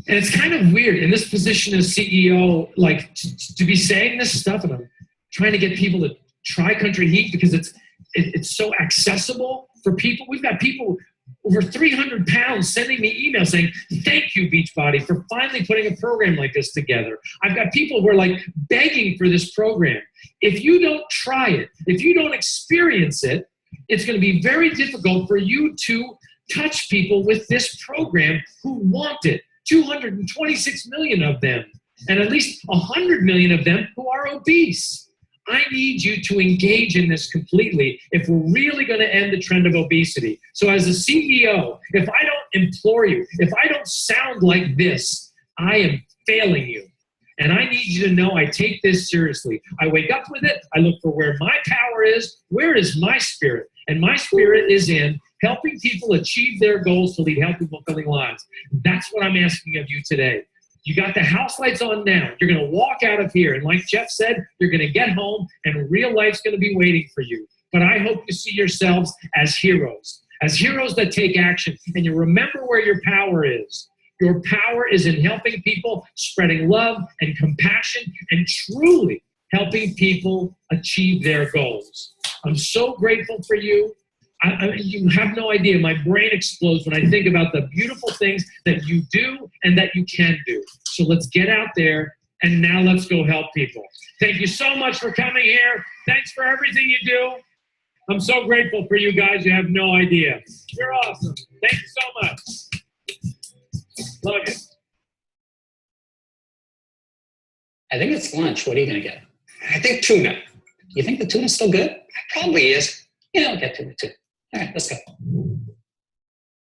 And it's kind of weird in this position as CEO, like to be saying this stuff, and I'm trying to get people to try Country Heat because it's so accessible for people. We've got people over 300 pounds sending me emails saying, thank you, Beachbody, for finally putting a program like this together. I've got people who are like begging for this program. If you don't try it, if you don't experience it, it's going to be very difficult for you to touch people with this program who want it. 226 million of them, and at least 100 million of them who are obese. I need you to engage in this completely if we're really going to end the trend of obesity. So as a CEO, if I don't implore you, if I don't sound like this, I am failing you. And I need you to know I take this seriously. I wake up with it. I look for where my power is. Where is my spirit? And my spirit is in helping people achieve their goals to lead healthy, fulfilling lives. That's what I'm asking of you today. You got the house lights on now. You're going to walk out of here. And like Jeff said, you're going to get home and real life's going to be waiting for you. But I hope you see yourselves as heroes that take action. And you remember where your power is. Your power is in helping people, spreading love and compassion, and truly helping people achieve their goals. I'm so grateful for you. You have no idea. My brain explodes when I think about the beautiful things that you do and that you can do. So let's get out there and now let's go help people. Thank you so much for coming here. Thanks for everything you do. I'm so grateful for you guys. You have no idea. You're awesome. Thank you so much. Love you. I think it's lunch. What are you going to get? I think tuna. You think the tuna's still good? Probably is. Yeah, I'll get tuna too. All right, let's go.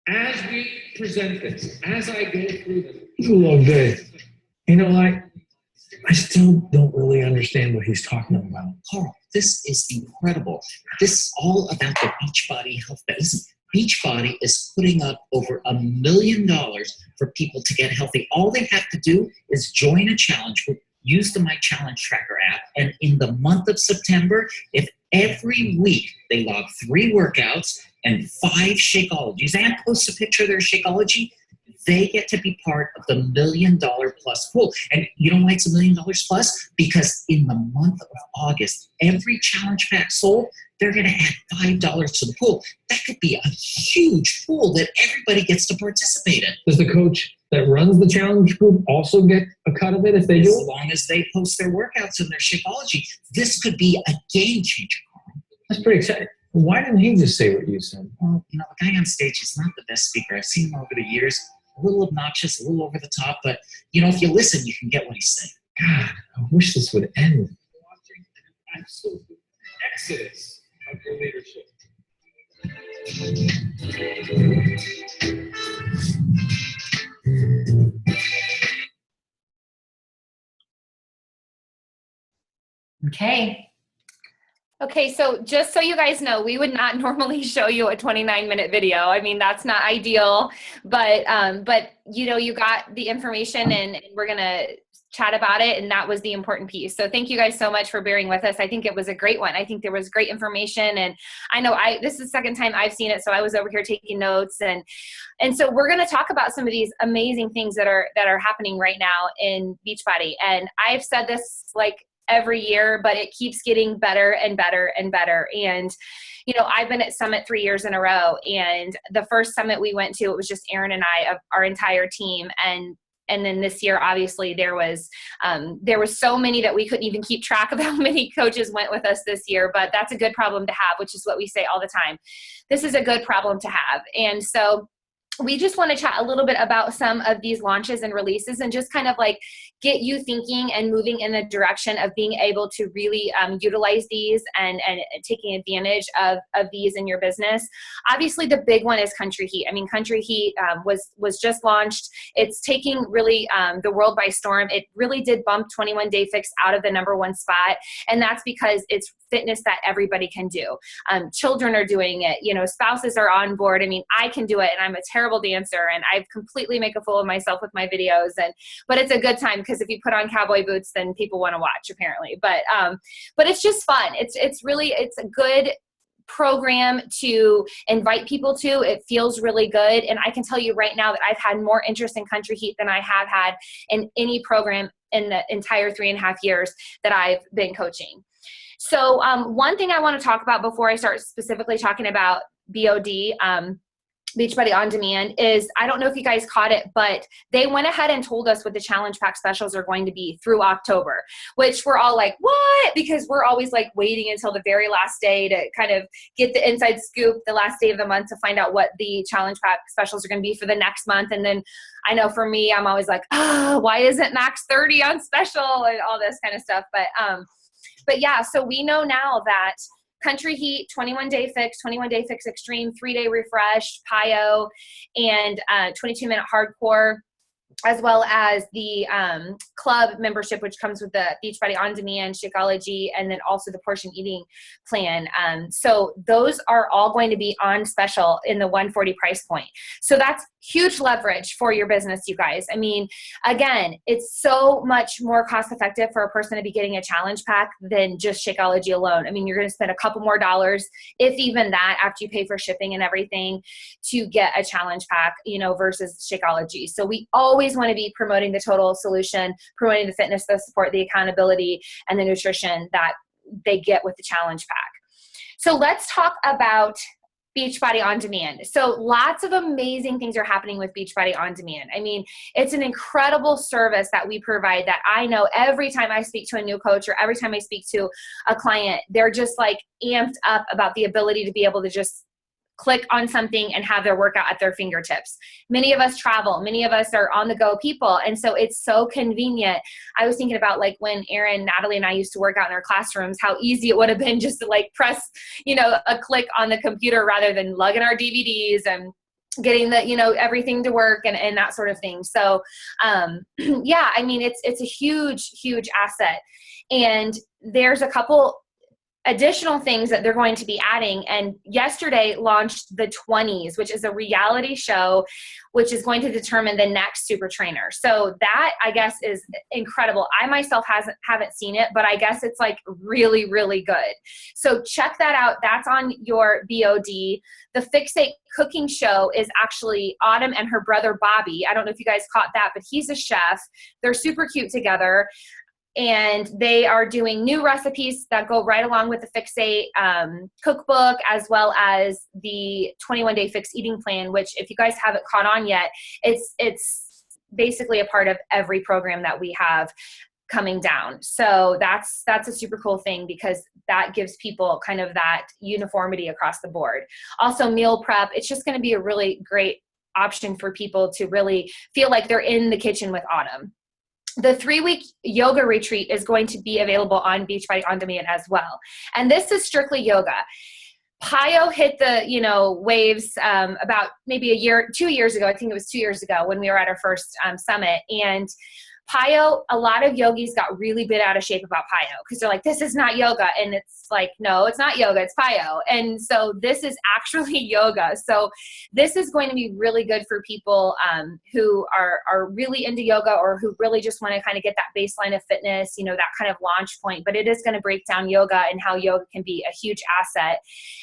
As we present this, as I go through this, it's a long day. You know, I still don't really understand what he's talking about. Carl, this is incredible. This is all about the Beachbody Health Benefits. Beachbody is putting up over $1 million for people to get healthy. All they have to do is join a challenge group, use the My Challenge Tracker app, and in the month of September, if every week they log 3 workouts and 5 Shakeologies and post a picture of their Shakeology, they get to be part of the $1 million plus pool. And you know why it's $1 million plus? Because in the month of August, every challenge pack sold, they're going to add $5 to the pool. That could be a huge pool that everybody gets to participate in. Does the coach that runs the challenge group also get a cut of it if they do? As long as they post their workouts in their Shakeology. This could be a game changer. That's pretty exciting. Why didn't he just say what you said? Well, the guy on stage is not the best speaker. I've seen him over the years. A little obnoxious, a little over the top, but if you listen, you can get what he's saying. God, I wish this would end. Absolute exodus of your leadership. Okay. Okay, so just so you guys know, we would not normally show you a 29-minute video. I mean, that's not ideal, but you got the information, and we're gonna chat about it, and that was the important piece. So thank you guys so much for bearing with us. I think it was a great one. I think there was great information, and I know this is the second time I've seen it, so I was over here taking notes, and so we're going to talk about some of these amazing things that are happening right now in Beachbody. And I've said this like every year, but it keeps getting better and better and better. And I've been at Summit 3 years in a row, and the first Summit we went to, it was just Aaron and I, of our entire team, and then this year, obviously, there was so many that we couldn't even keep track of how many coaches went with us this year. But that's a good problem to have, which is what we say all the time. This is a good problem to have. And so we just want to chat a little bit about some of these launches and releases, and just kind of like get you thinking and moving in the direction of being able to really utilize these and taking advantage of these in your business. Obviously, the big one is Country Heat. I mean, Country Heat was just launched. It's taking really the world by storm. It really did bump 21 Day Fix out of the #1 spot, and that's because it's fitness that everybody can do. Children are doing it. Spouses are on board. I mean, I can do it, and I'm a terrible dancer, and I completely make a fool of myself with my videos. But it's a good time, because if you put on cowboy boots, then people want to watch, apparently. But it's just fun. It's a good program to invite people to. It feels really good, and I can tell you right now that I've had more interest in Country Heat than I have had in any program in the entire 3.5 years that I've been coaching. So one thing I want to talk about before I start specifically talking about BOD, Beachbody On Demand, is, I don't know if you guys caught it, but they went ahead and told us what the challenge pack specials are going to be through October, which we're all like, what? Because we're always like waiting until the very last day to kind of get the inside scoop, the last day of the month, to find out what the challenge pack specials are going to be for the next month. And then I know for me, I'm always like, why isn't Max 30 on special and all this kind of stuff. But yeah, so we know now that Country Heat, 21 Day Fix, 21 Day Fix Extreme, 3-Day Refresh, PIO, and 22-Minute Hardcore, as well as the club membership, which comes with the Beachbody On Demand, Shakeology, and then also the portion eating plan. So those are all going to be on special in the $140 price point. So that's huge leverage for your business, you guys. I mean, again, it's so much more cost effective for a person to be getting a challenge pack than just Shakeology alone. I mean, you're going to spend a couple more dollars, if even that, after you pay for shipping and everything, to get a challenge pack, versus Shakeology. So we always want to be promoting the total solution, promoting the fitness, the support, the accountability, and the nutrition that they get with the challenge pack. So let's talk about Beachbody On Demand. So lots of amazing things are happening with Beachbody On Demand. I mean, it's an incredible service that we provide that I know every time I speak to a new coach, or every time I speak to a client, they're just like amped up about the ability to be able to just click on something and have their workout at their fingertips. Many of us travel. Many of us are on the go people. And so it's so convenient. I was thinking about like when Aaron, Natalie, and I used to work out in our classrooms, how easy it would have been just to like press, a click on the computer rather than lugging our DVDs and getting the, everything to work and that sort of thing. So yeah, I mean, it's a huge, huge asset. And there's a couple additional things that they're going to be adding. And yesterday launched the 20s, which is a reality show, which is going to determine the next super trainer. So that, I guess, is incredible. I myself haven't seen it, but I guess it's like really, really good. So check that out. That's on your BOD. The Fixate cooking show is actually Autumn and her brother Bobby. I don't know if you guys caught that, but he's a chef. They're super cute together. And they are doing new recipes that go right along with the Fixate cookbook, as well as the 21-day fixed eating plan, which if you guys haven't caught on yet, it's basically a part of every program that we have coming down. So that's a super cool thing, because that gives people kind of that uniformity across the board. Also meal prep. It's just going to be a really great option for people to really feel like they're in the kitchen with Autumn. The 3-week yoga retreat is going to be available on Beachbody On Demand as well. And this is strictly yoga. Pio hit the, waves about maybe 2 years ago. I think it was 2 years ago when we were at our first summit. And Pio, a lot of yogis got really bent out of shape about Pio because they're like, this is not yoga. And it's like, no, it's not yoga, it's Pio. And so this is actually yoga. So this is going to be really good for people who are really into yoga, or who really just want to kind of get that baseline of fitness, that kind of launch point. But it is going to break down yoga and how yoga can be a huge asset.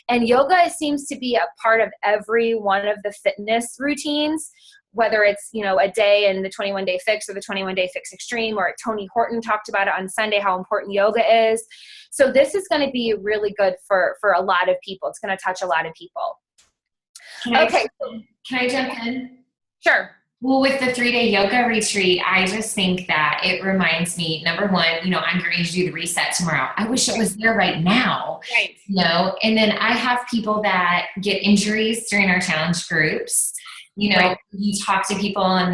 And yoga seems to be a part of every one of the fitness routines, whether it's, a day in the 21-day fix or the 21-day fix extreme, or Tony Horton talked about it on Sunday, how important yoga is. So this is going to be really good for a lot of people. It's going to touch a lot of people. Can I jump in? Sure. Well, with the 3-day yoga retreat, I just think that it reminds me, number one, I'm going to do the reset tomorrow. I wish it was there right now. Right. And then I have people that get injuries during our challenge groups. Right. You talk to people and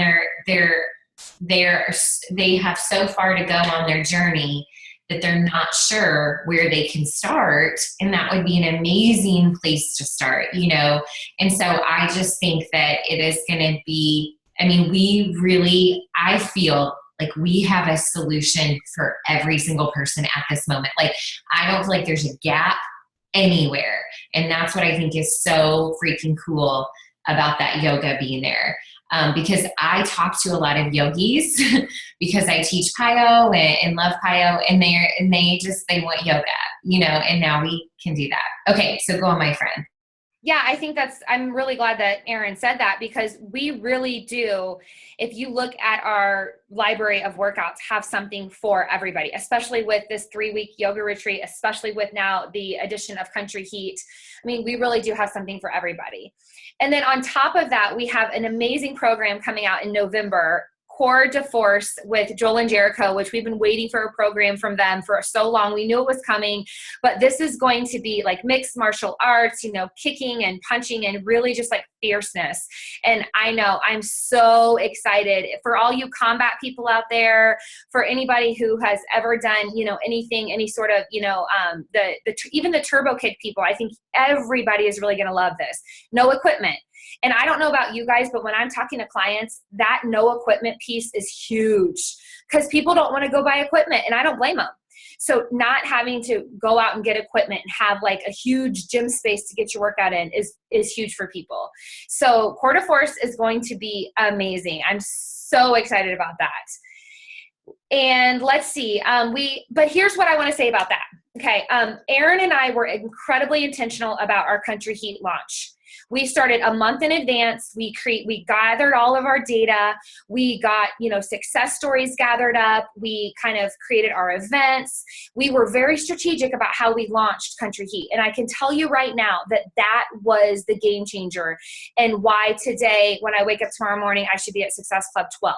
they have so far to go on their journey that they're not sure where they can start. And that would be an amazing place to start, And so I just think that it is going to be, I feel like we have a solution for every single person at this moment. Like, I don't feel like there's a gap anywhere. And that's what I think is so freaking cool about that yoga being there. Because I talk to a lot of yogis because I teach Pio and love Pio, and they want yoga, and now we can do that. Okay, so go on, my friend. Yeah, I think I'm really glad that Erin said that, because we really do, if you look at our library of workouts, have something for everybody, especially with this 3-week yoga retreat, especially with now the addition of Country Heat. We really do have something for everybody. And then on top of that, we have an amazing program coming out in November, Core de Force with Joel and Jericho, which we've been waiting for a program from them for so long. We knew it was coming, but this is going to be like mixed martial arts, kicking and punching and really just like fierceness. And I know I'm so excited for all you combat people out there, for anybody who has ever done, anything, any sort of, even the turbo kick people. I think everybody is really going to love this. No equipment. And I don't know about you guys, but when I'm talking to clients, that no equipment piece is huge, because people don't want to go buy equipment, and I don't blame them. So not having to go out and get equipment and have like a huge gym space to get your workout in is huge for people. So Core de Force is going to be amazing. I'm so excited about that. And let's see, but here's what I want to say about that. Okay. Erin and I were incredibly intentional about our Country Heat launch. We started a month in advance. We gathered all of our data. We got, success stories gathered up. We kind of created our events. We were very strategic about how we launched Country Heat. And I can tell you right now that was the game changer, and why today, when I wake up tomorrow morning, I should be at Success Club 12.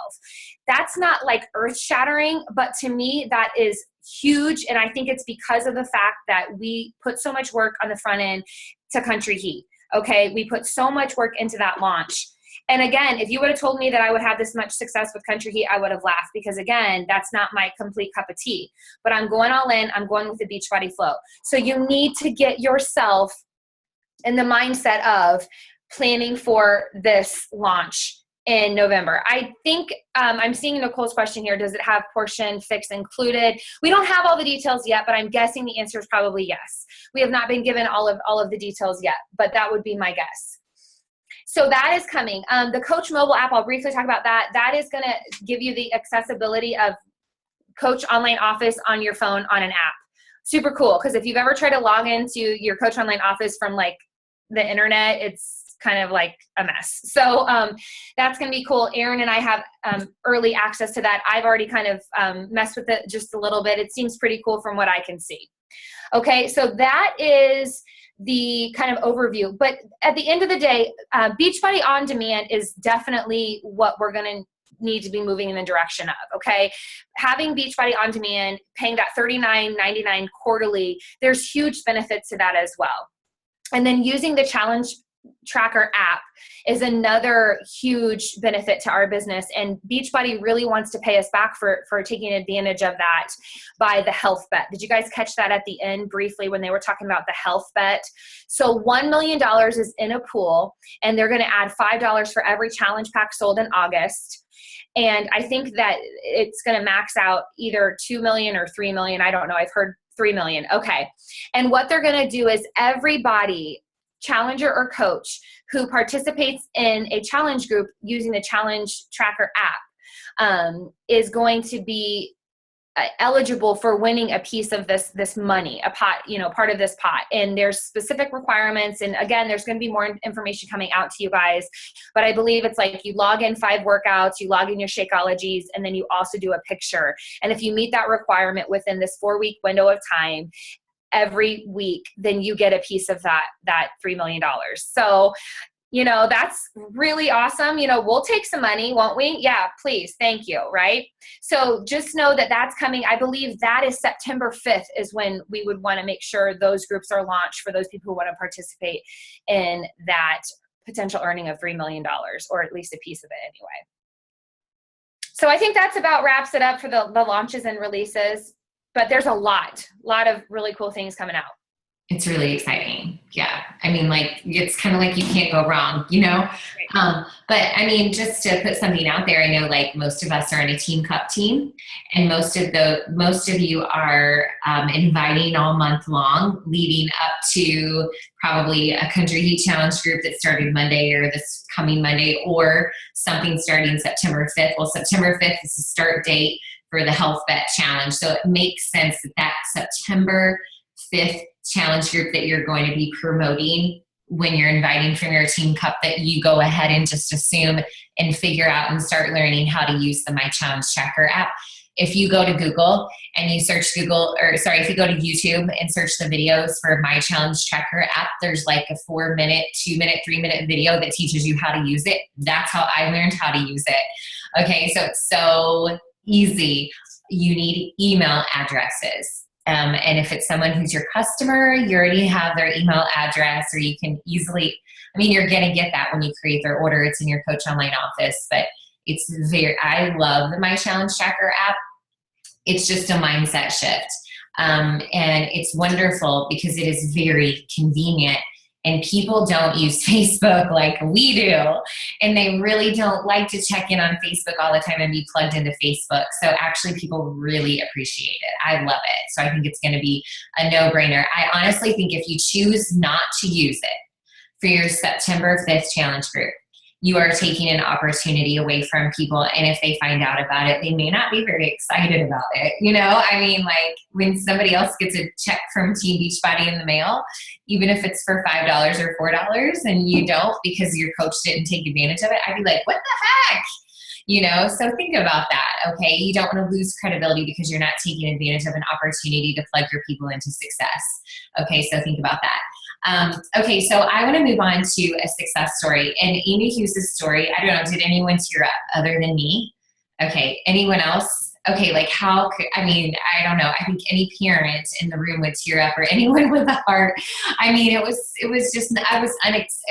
That's not like earth shattering, but to me, that is huge. And I think it's because of the fact that we put so much work on the front end to Country Heat. Okay, we put so much work into that launch. And again, if you would have told me that I would have this much success with Country Heat, I would have laughed, because again, that's not my complete cup of tea. But I'm going all in. I'm going with the Beachbody flow. So you need to get yourself in the mindset of planning for this launch in November. I think I'm seeing Nicole's question here. Does it have portion fix included? We don't have all the details yet, but I'm guessing the answer is probably yes. We have not been given all of the details yet, but that would be my guess. So that is coming. The Coach mobile app, I'll briefly talk about that. That is going to give you the accessibility of Coach Online Office on your phone on an app. Super cool, because if you've ever tried to log into your Coach Online Office from like the internet, it's kind of like a mess. So that's going to be cool. Aaron and I have early access to that. I've already kind of messed with it just a little bit. It seems pretty cool from what I can see. Okay, so that is the kind of overview. But at the end of the day, Beachbody On Demand is definitely what we're going to need to be moving in the direction of, okay? Having Beachbody On Demand, paying that $39.99 quarterly, there's huge benefits to that as well. And then using the Challenge Tracker app is another huge benefit to our business, and Beachbody really wants to pay us back for taking advantage of that by the health bet. Did you guys catch that at the end briefly when they were talking about the health bet? So $1 million is in a pool, and they're going to add $5 for every challenge pack sold in August. And I think that it's going to max out either 2 million or 3 million. I don't know. I've heard 3 million. Okay. And what they're going to do is everybody, challenger or coach, who participates in a challenge group using the Challenge Tracker app is going to be eligible for winning a piece of this money, a pot, part of this pot. And there's specific requirements. And again, there's going to be more information coming out to you guys. But I believe it's like you log in 5 workouts, you log in your Shakeologies, and then you also do a picture. And if you meet that requirement within this 4-week window of time, every week, then you get a piece of that $3 million. So, that's really awesome. We'll take some money, won't we? Yeah, please. Thank you. Right. So just know that that's coming. I believe that is September 5th is when we would want to make sure those groups are launched for those people who want to participate in that potential earning of $3 million, or at least a piece of it anyway. So I think that's about wraps it up for the launches and releases. But there's a lot of really cool things coming out. It's really exciting. Yeah. I mean, it's kind of like you can't go wrong, Right. But I mean, just to put something out there, I know most of us are in a Team Cup team, and most of you are inviting all month long leading up to probably a Country Heat Challenge group that started Monday or this coming Monday, or something starting September 5th. Well, September 5th is the start date for the Health Bet Challenge. So it makes sense that September 5th challenge group that you're going to be promoting when you're inviting from your Team Cup, that you go ahead and just assume and figure out and start learning how to use the My Challenge Tracker app. If you go to Google and you search if you go to YouTube and search the videos for My Challenge Tracker app, there's like a 4-minute, 2-minute, 3-minute video that teaches you how to use it. That's how I learned how to use it. Okay, so it's so easy. You need email addresses. And if it's someone who's your customer, you already have their email address, or you can easily, you're going to get that when you create their order. It's in your Coach Online Office, but I love the My Challenge Tracker app. It's just a mindset shift. And it's wonderful because it is very convenient. And people don't use Facebook like we do. And they really don't like to check in on Facebook all the time and be plugged into Facebook. So actually people really appreciate it. I love it. So I think it's going to be a no-brainer. I honestly think if you choose not to use it for your September 5th challenge group, you are taking an opportunity away from people. And if they find out about it, they may not be very excited about it. When somebody else gets a check from Team Beachbody in the mail, even if it's for $5 or $4 and you don't because your coach didn't take advantage of it, I'd be like, what the heck? So think about that, okay? You don't want to lose credibility because you're not taking advantage of an opportunity to plug your people into success. Okay, so think about that. Okay, so I want to move on to a success story. And Amy Hughes' story, I don't know, did anyone tear up other than me? Okay, anyone else? Okay, I don't know. I think any parent in the room would tear up, or anyone with a heart. It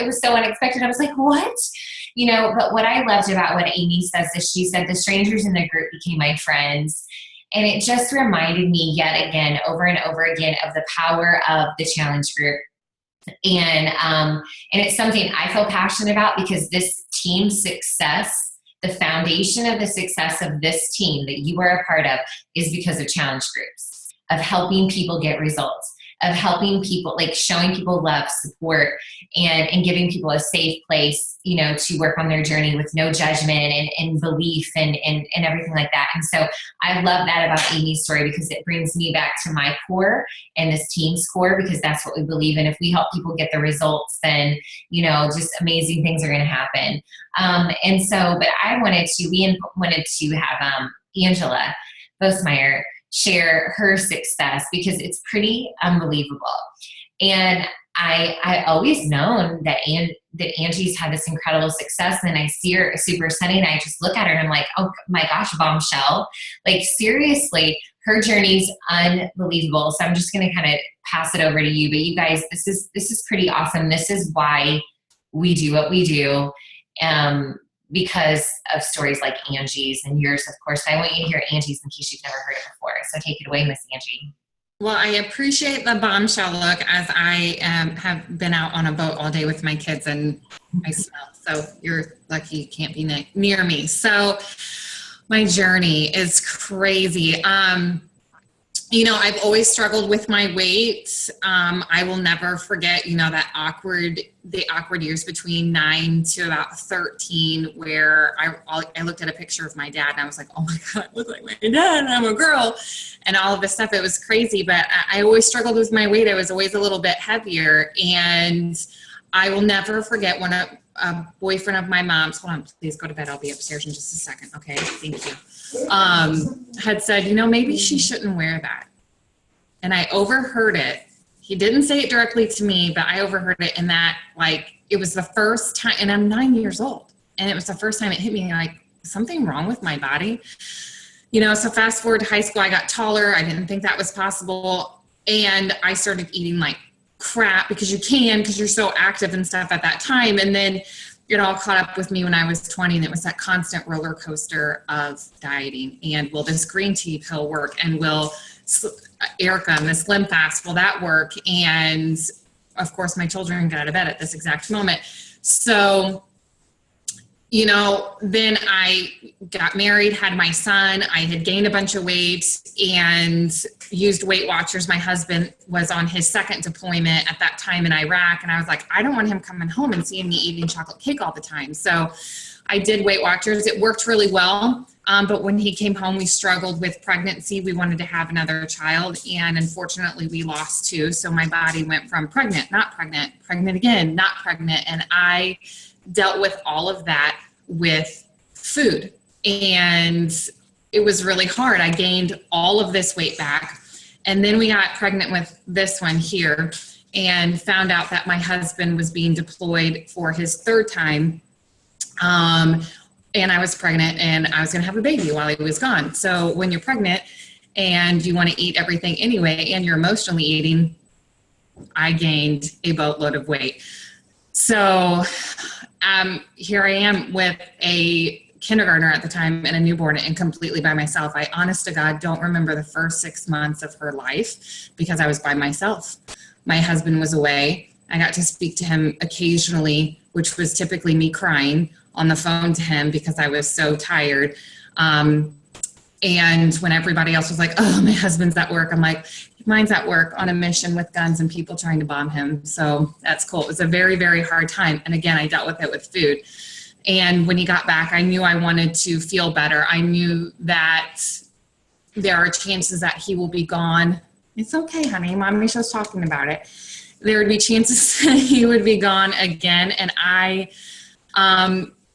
was so unexpected. I was like, what? But what I loved about what Amy says is she said the strangers in the group became my friends. And it just reminded me yet again, over and over again, of the power of the challenge group. And it's something I feel passionate about because this team success, the foundation of the success of this team that you are a part of is because of challenge groups, of helping people get results, of helping people, like showing people love, support, and giving people a safe place, you know, to work on their journey with no judgment and belief and everything like that. And so I love that about Amy's story, because it brings me back to my core and this team's core, because that's what we believe in. If we help people get the results, then, you know, just amazing things are going to happen. And so, but we wanted to have Angela Bosmeyer share her success, because it's pretty unbelievable. And I always known that Angie's had this incredible success, and then I see her Super Sunny, and I just look at her and I'm like, oh my gosh, bombshell. Like seriously, her journey's unbelievable. So I'm just going to kind of pass it over to you. But you guys, this is pretty awesome. This is why we do what we do. Because of stories like Angie's and yours, of course. I want you to hear Angie's in case you've never heard it before. So take it away, Miss Angie. Well, I appreciate the bombshell look, as I have been out on a boat all day with my kids and I smell. So you're lucky you can't be near me. So my journey is crazy. You know, I've always struggled with my weight. I will never forget, you know, the awkward years between 9 to about 13, where I looked at a picture of my dad and I was like, oh my God, I look like my dad and I'm a girl, and all of this stuff. It was crazy, but I always struggled with my weight. I was always a little bit heavier, and I will never forget when a boyfriend of my mom's, hold on, please go to bed. I'll be upstairs in just a second. Okay, thank you. Had said, you know, maybe she shouldn't wear that. And I overheard it. He didn't say it directly to me, but I overheard it, in that, like, it was the first time, and I'm 9 years old, and it was the first time it hit me, like, something wrong with my body. You know, so fast forward to high school, I got taller. I didn't think that was possible. And I started eating like crap, because you're so active and stuff at that time. And then it all caught up with me when I was 20, and it was that constant roller coaster of dieting. And will this green tea pill work? And will Erica and the Slim Fast, will that work? And of course, my children got out of bed at this exact moment. So, you know, then I got married, had my son. I had gained a bunch of weight and used Weight Watchers. My husband was on his second deployment at that time in Iraq. And I was like, I don't want him coming home and seeing me eating chocolate cake all the time. So I did Weight Watchers. It worked really well. But when he came home, we struggled with pregnancy. We wanted to have another child. And unfortunately, we lost 2. So my body went from pregnant, not pregnant, pregnant again, not pregnant. And I dealt with all of that with food, and it was really hard. I gained all of this weight back, and then we got pregnant with this one here, and found out that my husband was being deployed for his 3rd time, and I was pregnant, and I was going to have a baby while he was gone. So when you're pregnant and you want to eat everything anyway, and you're emotionally eating, I gained a boatload of weight. So here I am with a kindergartner at the time and a newborn, and completely by myself. I, honest to God, don't remember the first 6 months of her life, because I was by myself. My husband was away. I got to speak to him occasionally, which was typically me crying on the phone to him because I was so tired. And when everybody else was like, oh, my husband's at work, I'm like, mine's at work on a mission with guns and people trying to bomb him. So that's cool. It was a very, very hard time. And again, I dealt with it with food. And when he got back, I knew I wanted to feel better. I knew that there are chances that he will be gone. It's okay, honey. Mommy's just talking about it. There would be chances that he would be gone again. And I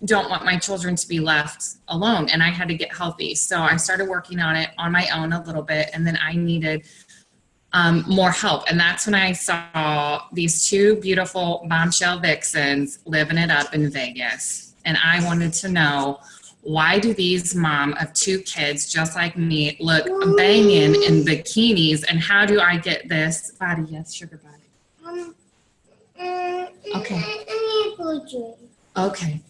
don't want my children to be left alone. And I had to get healthy. So I started working on it on my own a little bit. And then I needed more help. And that's when I saw these 2 beautiful bombshell vixens living it up in Vegas. And I wanted to know, why do these mom of 2 kids just like me look banging in bikinis? And how do I get this body? Yes, sugar body. Okay. Okay.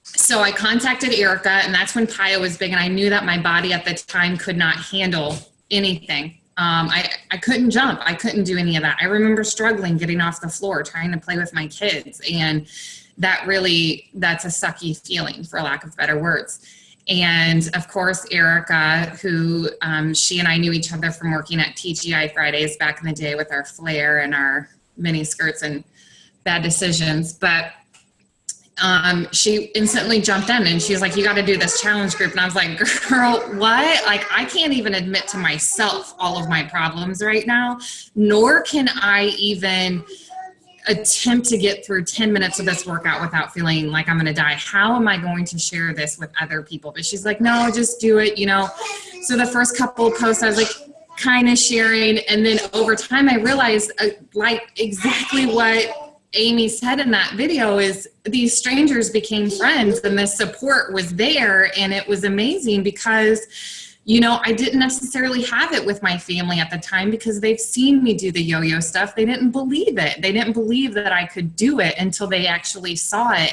So I contacted Erica, and that's when Paya was big. And I knew that my body at the time could not handle anything. I couldn't jump. I couldn't do any of that. I remember struggling getting off the floor, trying to play with my kids. And that's a sucky feeling, for lack of better words. And of course, Erica, who she and I knew each other from working at TGI Fridays back in the day with our flare and our mini skirts and bad decisions. But she instantly jumped in and she was like, you got to do this challenge group. And I was like, girl, what? Like, I can't even admit to myself all of my problems right now, nor can I even attempt to get through 10 minutes of this workout without feeling like I'm going to die. How am I going to share this with other people? But she's like, no, just do it, So the first couple of posts, I was like kind of sharing. And then over time, I realized like exactly what Amy said in that video is these strangers became friends and the support was there. And it was amazing because, I didn't necessarily have it with my family at the time because they've seen me do the yo-yo stuff. They didn't believe it. They didn't believe that I could do it until they actually saw it.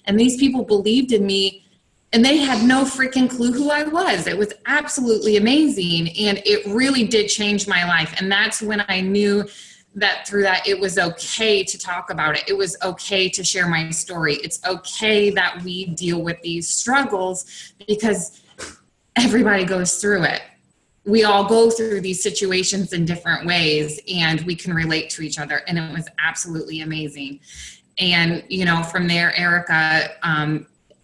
And these people believed in me and they had no freaking clue who I was. It was absolutely amazing. And it really did change my life. And that's when I knew that through that, it was okay to talk about it. It was okay to share my story. It's okay that we deal with these struggles because everybody goes through it. We all go through these situations in different ways and we can relate to each other. And it was absolutely amazing. And, from there, Erica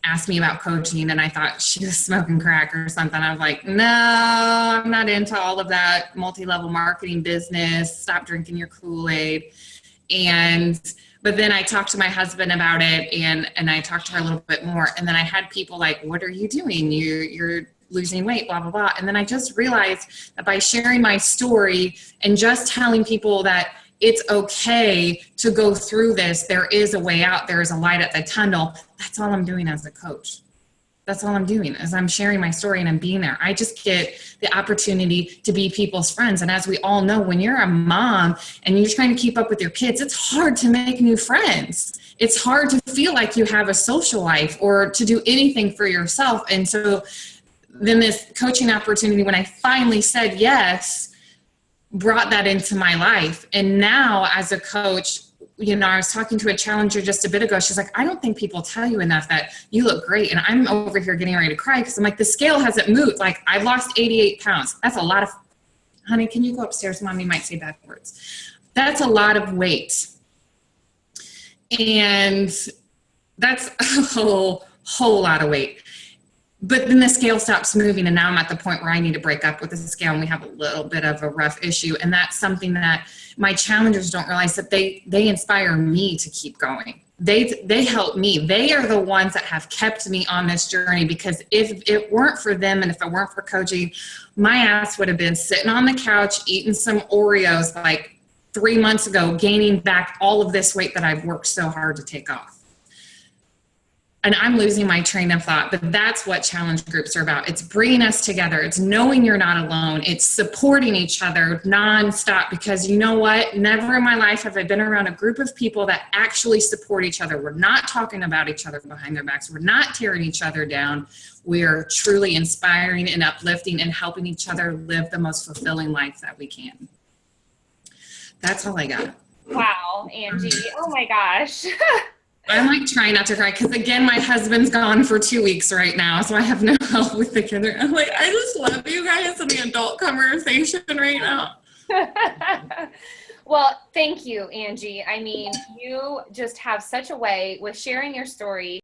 asked me about coaching and I thought she was smoking crack or something. I was like, no, I'm not into all of that multi-level marketing business. Stop drinking your Kool-Aid. But then I talked to my husband about it and I talked to her a little bit more. And then I had people like, what are you doing? You're losing weight, blah, blah, blah. And then I just realized that by sharing my story and just telling people that it's okay to go through this, there is a way out, there is a light at the tunnel. That's all I'm doing as a coach. That's all I'm doing is I'm sharing my story and I'm being there. I just get the opportunity to be people's friends. And as we all know, when you're a mom and you're trying to keep up with your kids, it's hard to make new friends. It's hard to feel like you have a social life or to do anything for yourself. And so then this coaching opportunity, when I finally said yes, brought that into my life. And now as a coach, I was talking to a challenger just a bit ago. She's like, I don't think people tell you enough that you look great. And I'm over here getting ready to cry because I'm like, the scale hasn't moved. Like I've lost 88 pounds. That's a lot of, honey, can you go upstairs? Mommy might say bad words. That's a lot of weight. And that's a whole lot of weight. But then the scale stops moving and now I'm at the point where I need to break up with the scale and we have a little bit of a rough issue. And that's something that my challengers don't realize, that they inspire me to keep going. They help me. They are the ones that have kept me on this journey, because if it weren't for them and if it weren't for coaching, my ass would have been sitting on the couch eating some Oreos like 3 months ago, gaining back all of this weight that I've worked so hard to take off. And I'm losing my train of thought, but that's what challenge groups are about. It's bringing us together. It's knowing you're not alone. It's supporting each other nonstop, because you know what? Never in my life have I been around a group of people that actually support each other. We're not talking about each other behind their backs. We're not tearing each other down. We're truly inspiring and uplifting and helping each other live the most fulfilling life that we can. That's all I got. Wow, Angie. Oh my gosh. I'm like trying not to cry because, again, my husband's gone for 2 weeks right now, so I have no help with the kids. I'm like, I just love you guys in the adult conversation right now. Well, thank you, Angie. I mean, you just have such a way with sharing your story